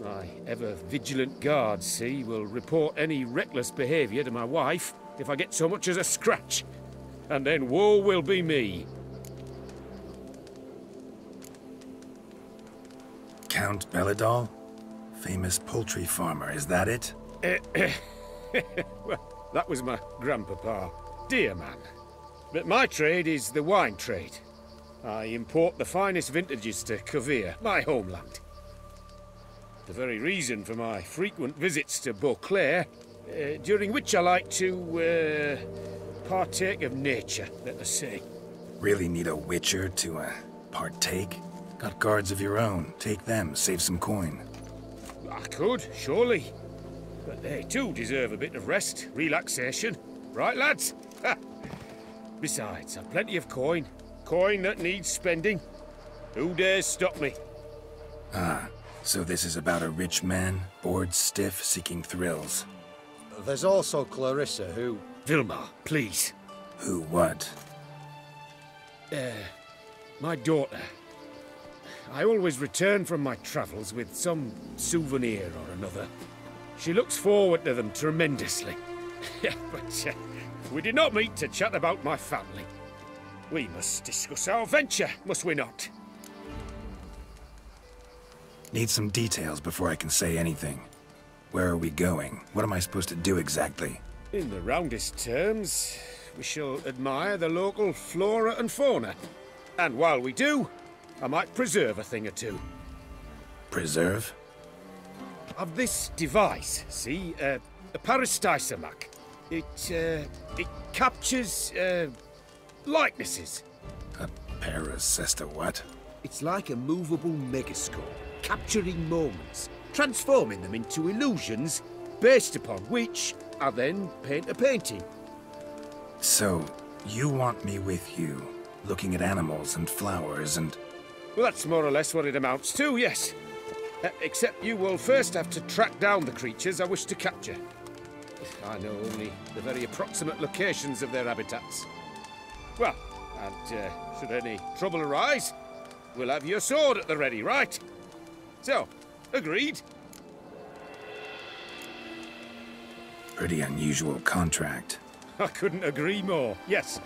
My ever-vigilant guards, see, will report any reckless behaviour to my wife if I get so much as a scratch. And then woe will be me. Count Belladal? Famous poultry farmer, is that it? Well, that was my grandpapa. Dear man. But my trade is the wine trade. I import the finest vintages to Covere, my homeland. The very reason for my frequent visits to Beauclair, during which I like to, partake of nature, let us say. Really need a witcher to, partake? Got guards of your own. Take them, save some coin. I could, surely. But they too deserve a bit of rest, relaxation. Right, lads? Besides, I've plenty of coin. Coin that needs spending. Who dares stop me? Ah, so this is about a rich man, bored stiff, seeking thrills. There's also Clarissa, who... Vilma, please. Who what? My daughter. I always return from my travels with some souvenir or another. She looks forward to them tremendously. But we did not meet to chat about my family. We must discuss our venture, must we not? Need some details before I can say anything. Where are we going? What am I supposed to do exactly? In the roundest terms, we shall admire the local flora and fauna. And while we do, I might preserve a thing or two. Preserve? Of this device, see? A parastisomac. It captures, likenesses. A parasesta what? It's like a movable megascope, capturing moments, transforming them into illusions, based upon which I then paint a painting. So, you want me with you, looking at animals and flowers and... Well, that's more or less what it amounts to, yes. Except you will first have to track down the creatures I wish to capture. I know only the very approximate locations of their habitats. Well, and should any trouble arise, we'll have your sword at the ready, right? So, agreed? Pretty unusual contract. I couldn't agree more, yes.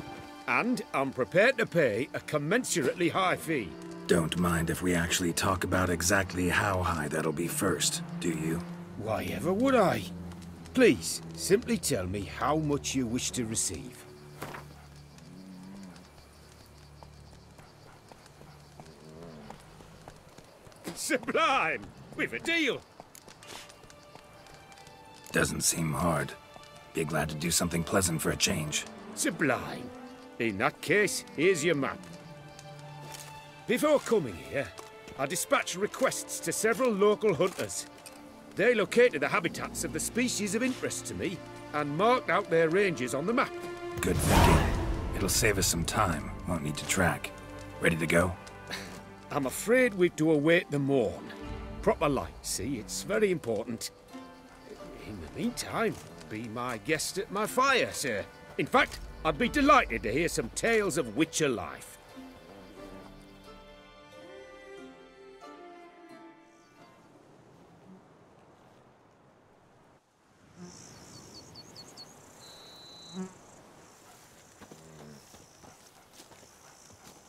And I'm prepared to pay a commensurately high fee. Don't mind if we actually talk about exactly how high that'll be first, do you? Why ever would I? Please, simply tell me how much you wish to receive. Sublime! We've a deal! Doesn't seem hard. Be glad to do something pleasant for a change. Sublime. In that case, here's your map. Before coming here, I dispatched requests to several local hunters. They located the habitats of the species of interest to me and marked out their ranges on the map. Good thinking. It'll save us some time. Won't need to track. Ready to go? I'm afraid we've to await the morn. Proper light, see? It's very important. In the meantime, be my guest at my fire, sir. In fact, I'd be delighted to hear some tales of Witcher life.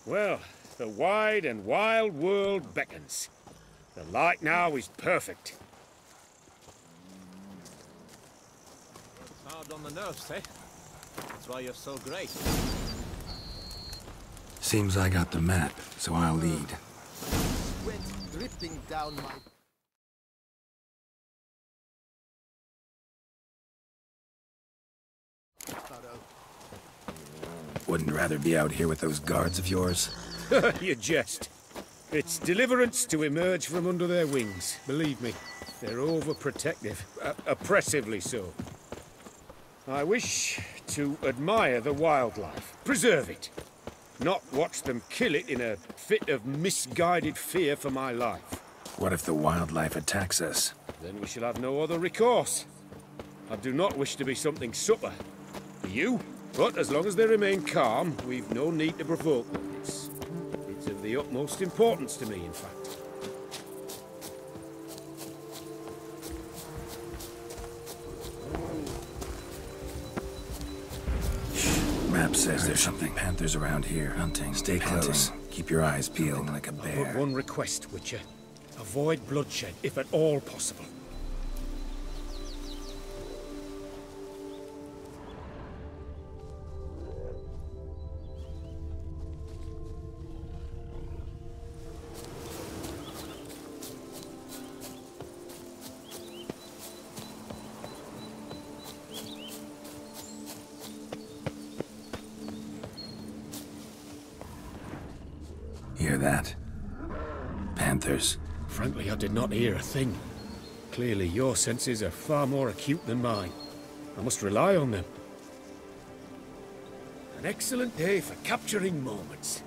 Well, the wide and wild world beckons. The light now is perfect. Hard on the nerves, eh? That's why you're so great. Seems I got the map, so I'll lead. Sweat dripping down my... Wouldn't rather be out here with those guards of yours? You jest. It's deliverance to emerge from under their wings, believe me. They're overprotective, oppressively so. I wish to admire the wildlife, preserve it, not watch them kill it in a fit of misguided fear for my life. What if the wildlife attacks us? Then we shall have no other recourse. I do not wish to be something supper for you, but as long as they remain calm, we've no need to provoke them. It's of the utmost importance to me, in fact. Map says there's something. Panthers around here. Hunting. Stay close. Keep your eyes peeled. Something like a bear. But one request, Witcher. Avoid bloodshed, if at all possible. Hear that? Panthers. Frankly, I did not hear a thing. Clearly, your senses are far more acute than mine. I must rely on them. An excellent day for capturing moments.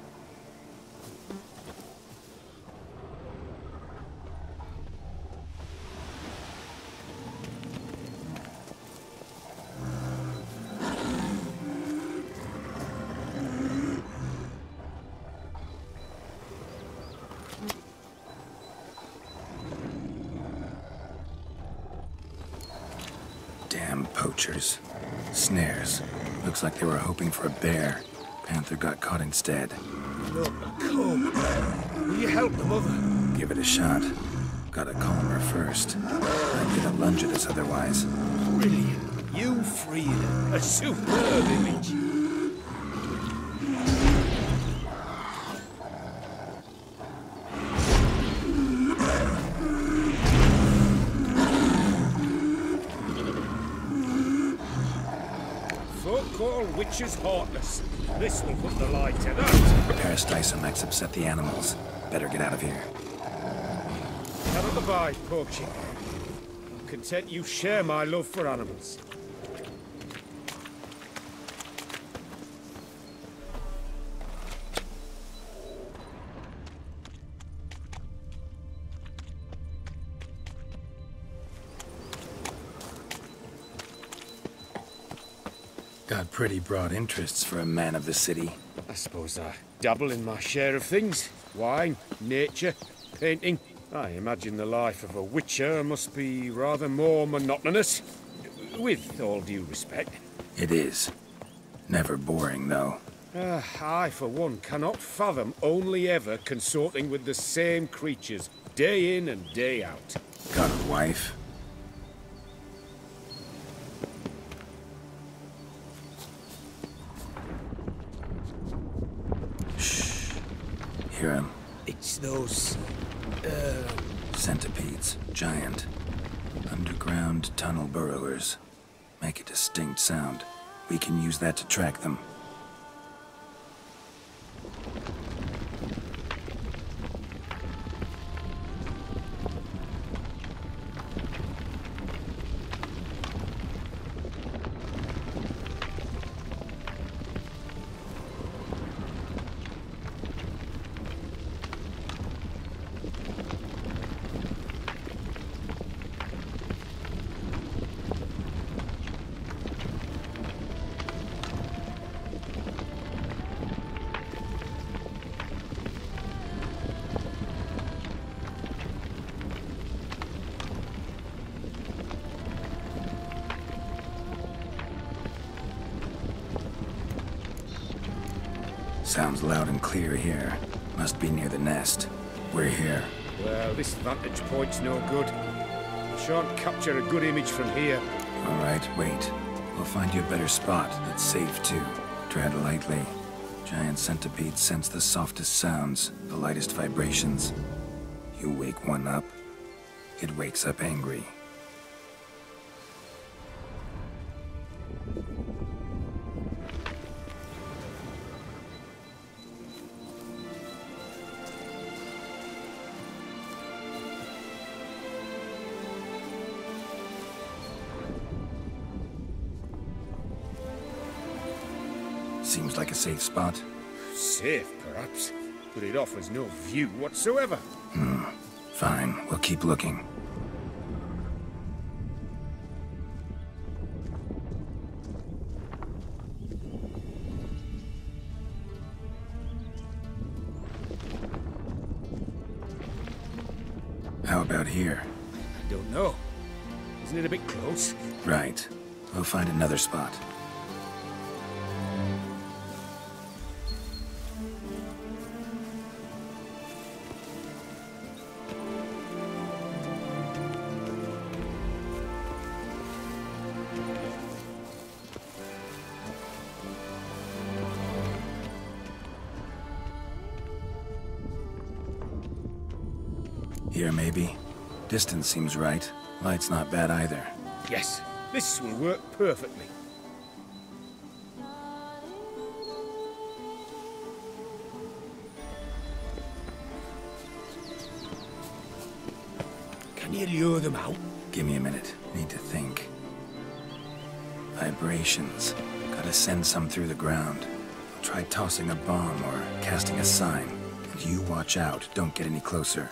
poachers. Snares. Looks like they were hoping for a bear. Panther got caught instead. Look, come. Will you help the mother? Give it a shot. Gotta calm her first. I'd get a lunge at us otherwise. Brilliant. You freed her. A superb image. Folk call witches heartless. This will put the light to that. Parastisum might upset the animals. Better get out of here. Cannot abide poaching. I'm content you share my love for animals. Got pretty broad interests for a man of the city. I suppose I dabble in my share of things. Wine, nature, painting. I imagine the life of a witcher must be rather more monotonous. With all due respect. It is. Never boring, though. I, for one, cannot fathom only ever consorting with the same creatures, day in and day out. Got a wife? Hear him. It's those... Centipedes. Giant. Underground tunnel burrowers. Make a distinct sound. We can use that to track them. Sounds loud and clear here. Must be near the nest. We're here. Well, this vantage point's no good. I shan't capture a good image from here. All right, wait. We'll find you a better spot that's safe, too. Tread lightly. Giant centipedes sense the softest sounds, the lightest vibrations. You wake one up, it wakes up angry. Seems like a safe spot. Safe, perhaps, but it offers no view whatsoever. Fine, we'll keep looking. How about here? I don't know. Isn't it a bit close? Right. We'll find another spot. Here, maybe. Distance seems right. Light's not bad either. Yes, this will work perfectly. Can you lure them out? Give me a minute. Need to think. Vibrations. Gotta send some through the ground. I'll try tossing a bomb or casting a sign. And you watch out. Don't get any closer.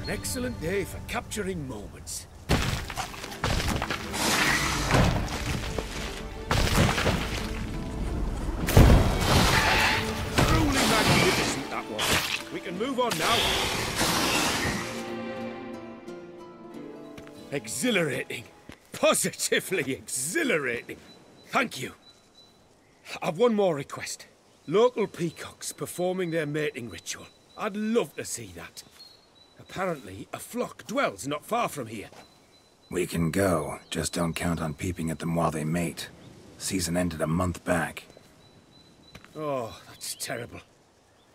An excellent day for capturing moments. that one. We can move on now. Exhilarating. Positively exhilarating. Thank you. I've one more request. Local peacocks performing their mating ritual. I'd love to see that. Apparently, a flock dwells not far from here. We can go. Just don't count on peeping at them while they mate. Season ended a month back. Oh, that's terrible.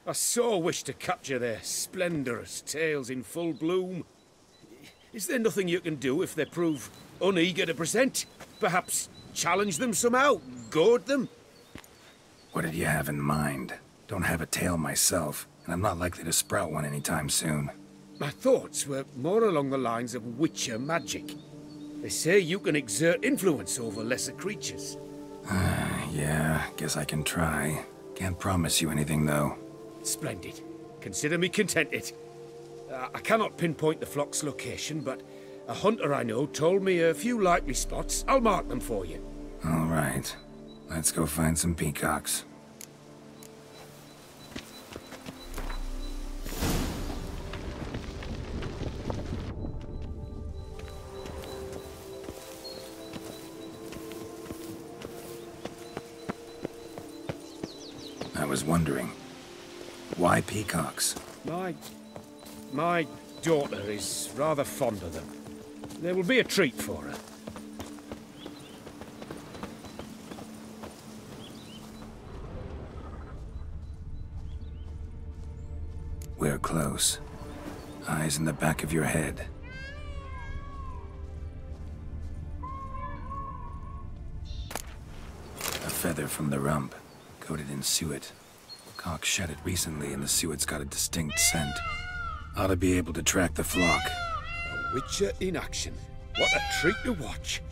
I so wish to capture their splendorous tails in full bloom. Is there nothing you can do if they prove uneager to present? Perhaps challenge them somehow? Goad them? What did you have in mind? Don't have a tail myself, and I'm not likely to sprout one anytime soon. My thoughts were more along the lines of witcher magic. They say you can exert influence over lesser creatures. Yeah, guess I can try. Can't promise you anything, though. Splendid. Consider me contented. I cannot pinpoint the flock's location, but a hunter I know told me a few likely spots. I'll mark them for you. All right. Let's go find some peacocks. I was wondering, why peacocks? My daughter is rather fond of them. There will be a treat for her. We're close. Eyes in the back of your head. A feather from the rump, coated in suet. Cock shed it recently and the suet's got a distinct scent. Ought to be able to track the flock. A witcher in action. What a treat to watch.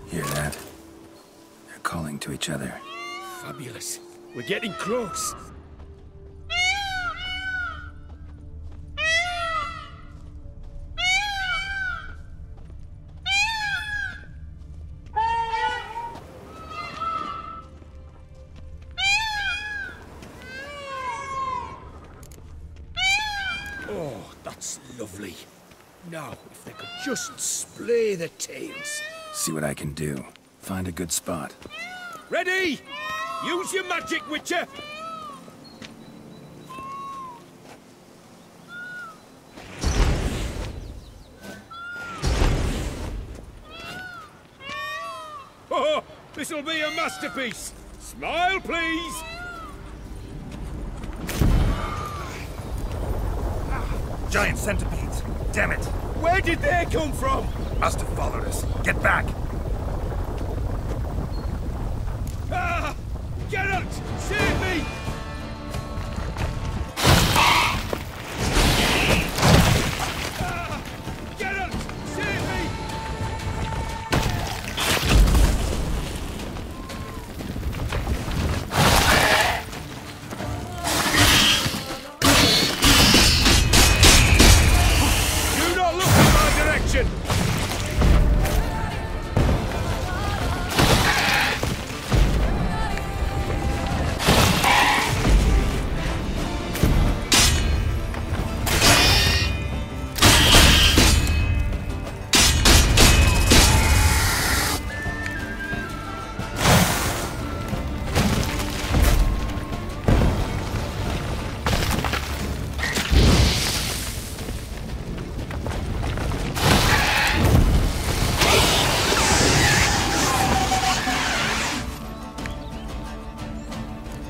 Hear that? They're calling to each other. Fabulous. We're getting close. Oh, that's lovely. Now, if they could just splay their tails. See what I can do. Find a good spot. Ready! Use your magic, Witcher! Oh, this'll be a masterpiece! Smile, please! Giant centipedes! Damn it! Where did they come from? Must have followed us. Get back! Ah! Geralt! Save me! Ah! Geralt! Save me! Do not look in my direction!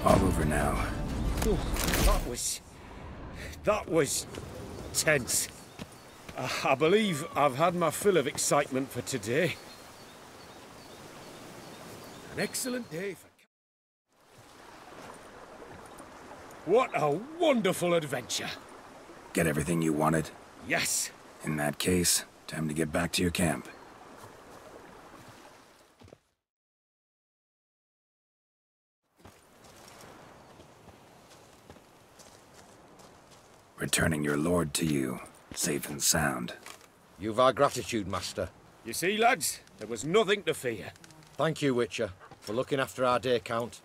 All over now. Oh, that was tense. I believe I've had my fill of excitement for today. An excellent day for... What a wonderful adventure. Get everything you wanted? Yes. In that case, time to get back to your camp. Returning your lord to you, safe and sound. You've our gratitude, Master. You see, lads, there was nothing to fear. Thank you, Witcher, for looking after our day count.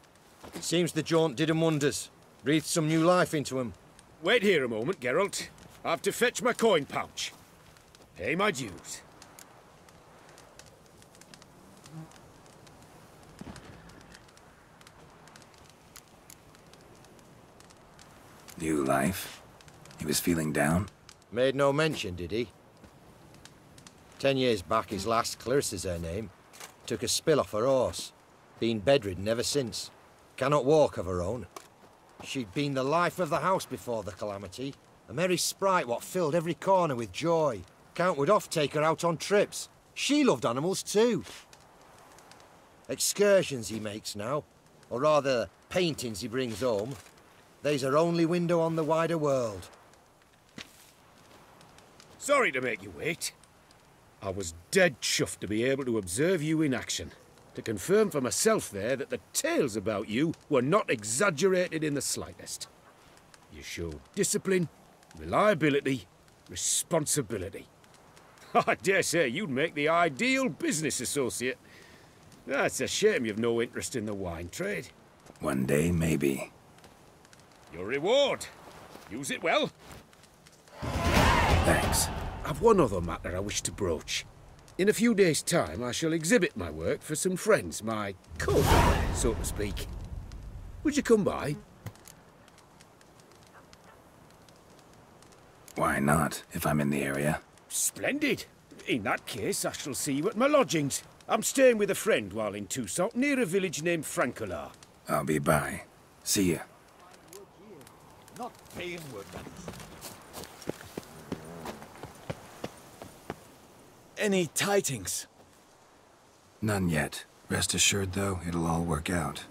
Seems the jaunt did 'em wonders. Breathed some new life into 'em. Wait here a moment, Geralt. I have to fetch my coin pouch. Pay my dues. New life? He was feeling down? Made no mention, did he? 10 years back, his last, Clarissa's her name, took a spill off her horse. Been bedridden ever since. Cannot walk of her own. She'd been the life of the house before the calamity. A merry sprite what filled every corner with joy. Count would oft take her out on trips. She loved animals too. Excursions he makes now, or rather, paintings he brings home. They's her only window on the wider world. Sorry to make you wait. I was dead chuffed to be able to observe you in action. To confirm for myself there that the tales about you were not exaggerated in the slightest. You showed discipline, reliability, responsibility. I dare say you'd make the ideal business associate. It's a shame you've no interest in the wine trade. One day, maybe. Your reward. Use it well. Thanks. I've one other matter I wish to broach. In a few days' time, I shall exhibit my work for some friends, my court, so to speak. Would you come by? Why not, if I'm in the area? Splendid. In that case, I shall see you at my lodgings. I'm staying with a friend while in Toussaint, near a village named Francois. I'll be by. See ya. Not paying woodman. Any tidings? None yet. Rest assured, though, it'll all work out.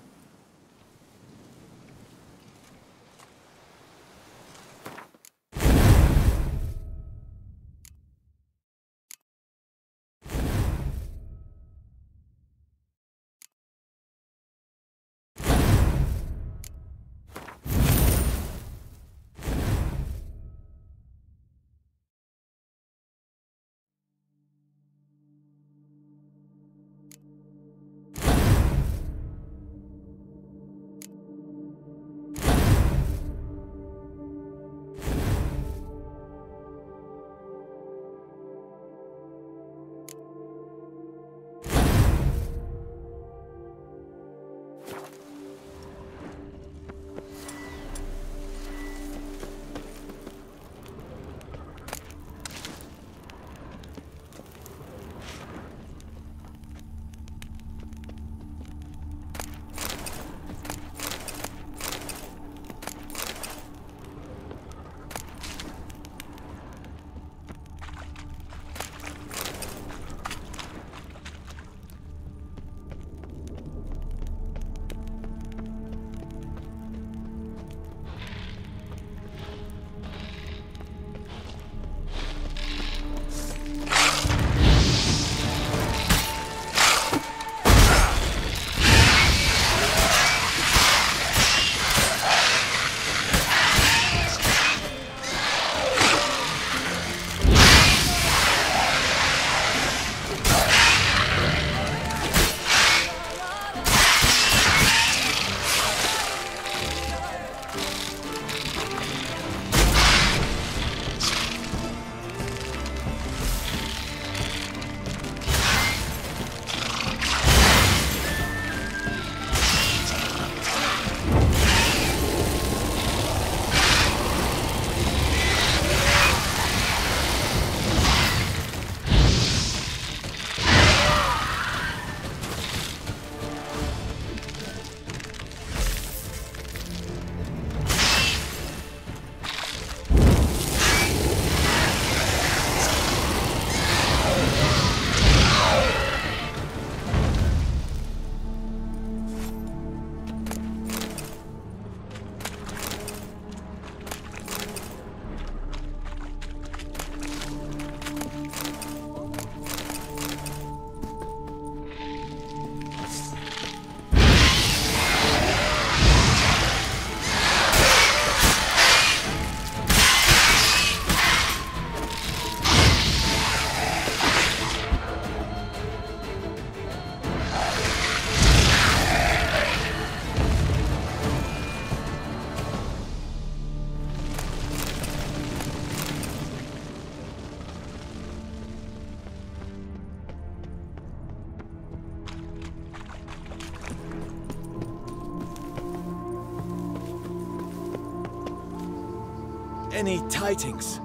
Any tidings?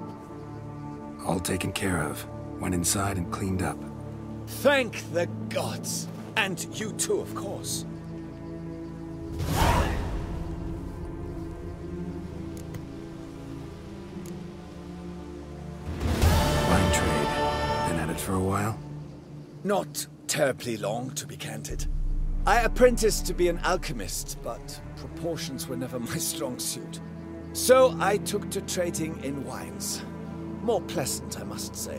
All taken care of. Went inside and cleaned up. Thank the gods! And you too, of course. Wine trade. Been at it for a while? Not terribly long, to be candid. I apprenticed to be an alchemist, but proportions were never my strong suit. So I took to trading in wines. More pleasant, I must say.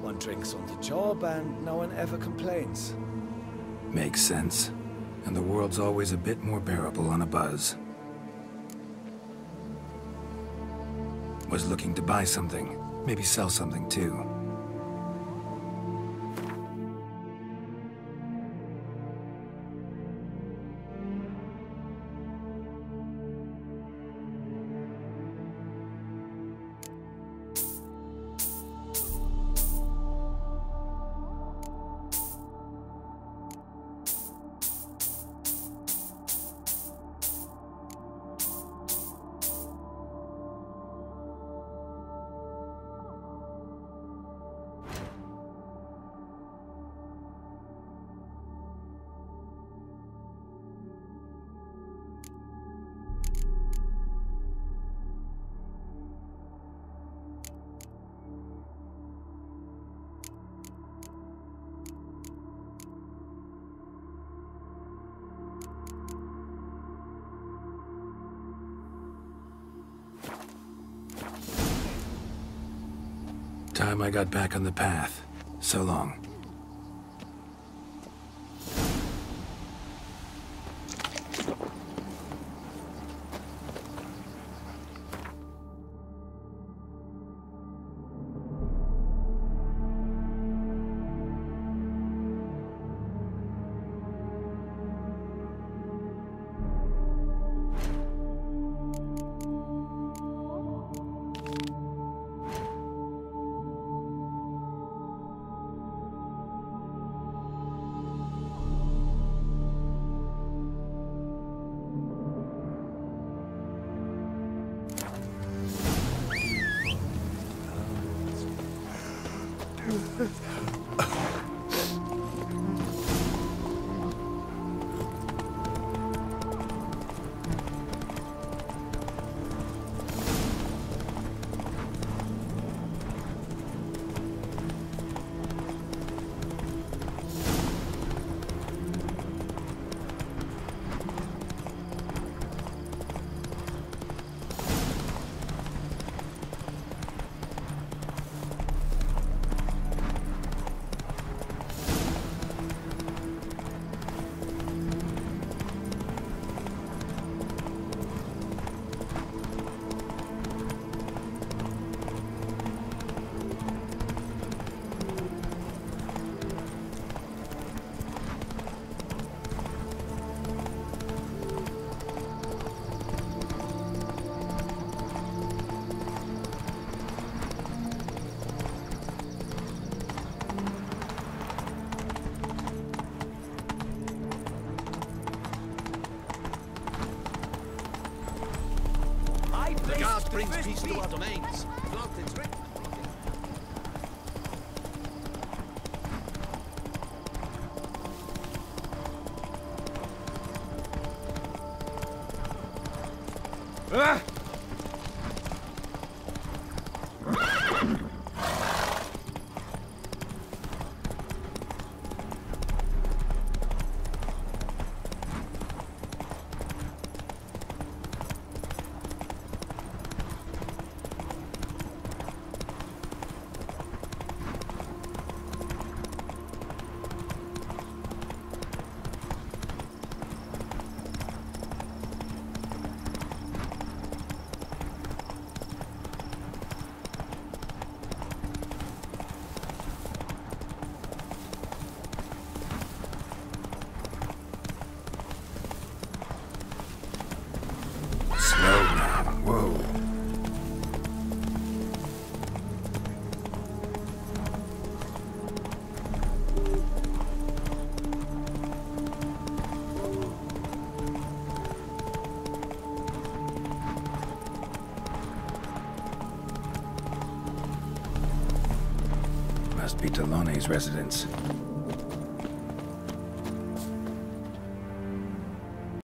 One drinks on the job and no one ever complains. Makes sense. And the world's always a bit more bearable on a buzz. Was looking to buy something. Maybe sell something too. Time I got back on the path. So long. The guard brings peace to our domains. Ah! Must be Delaune's residence.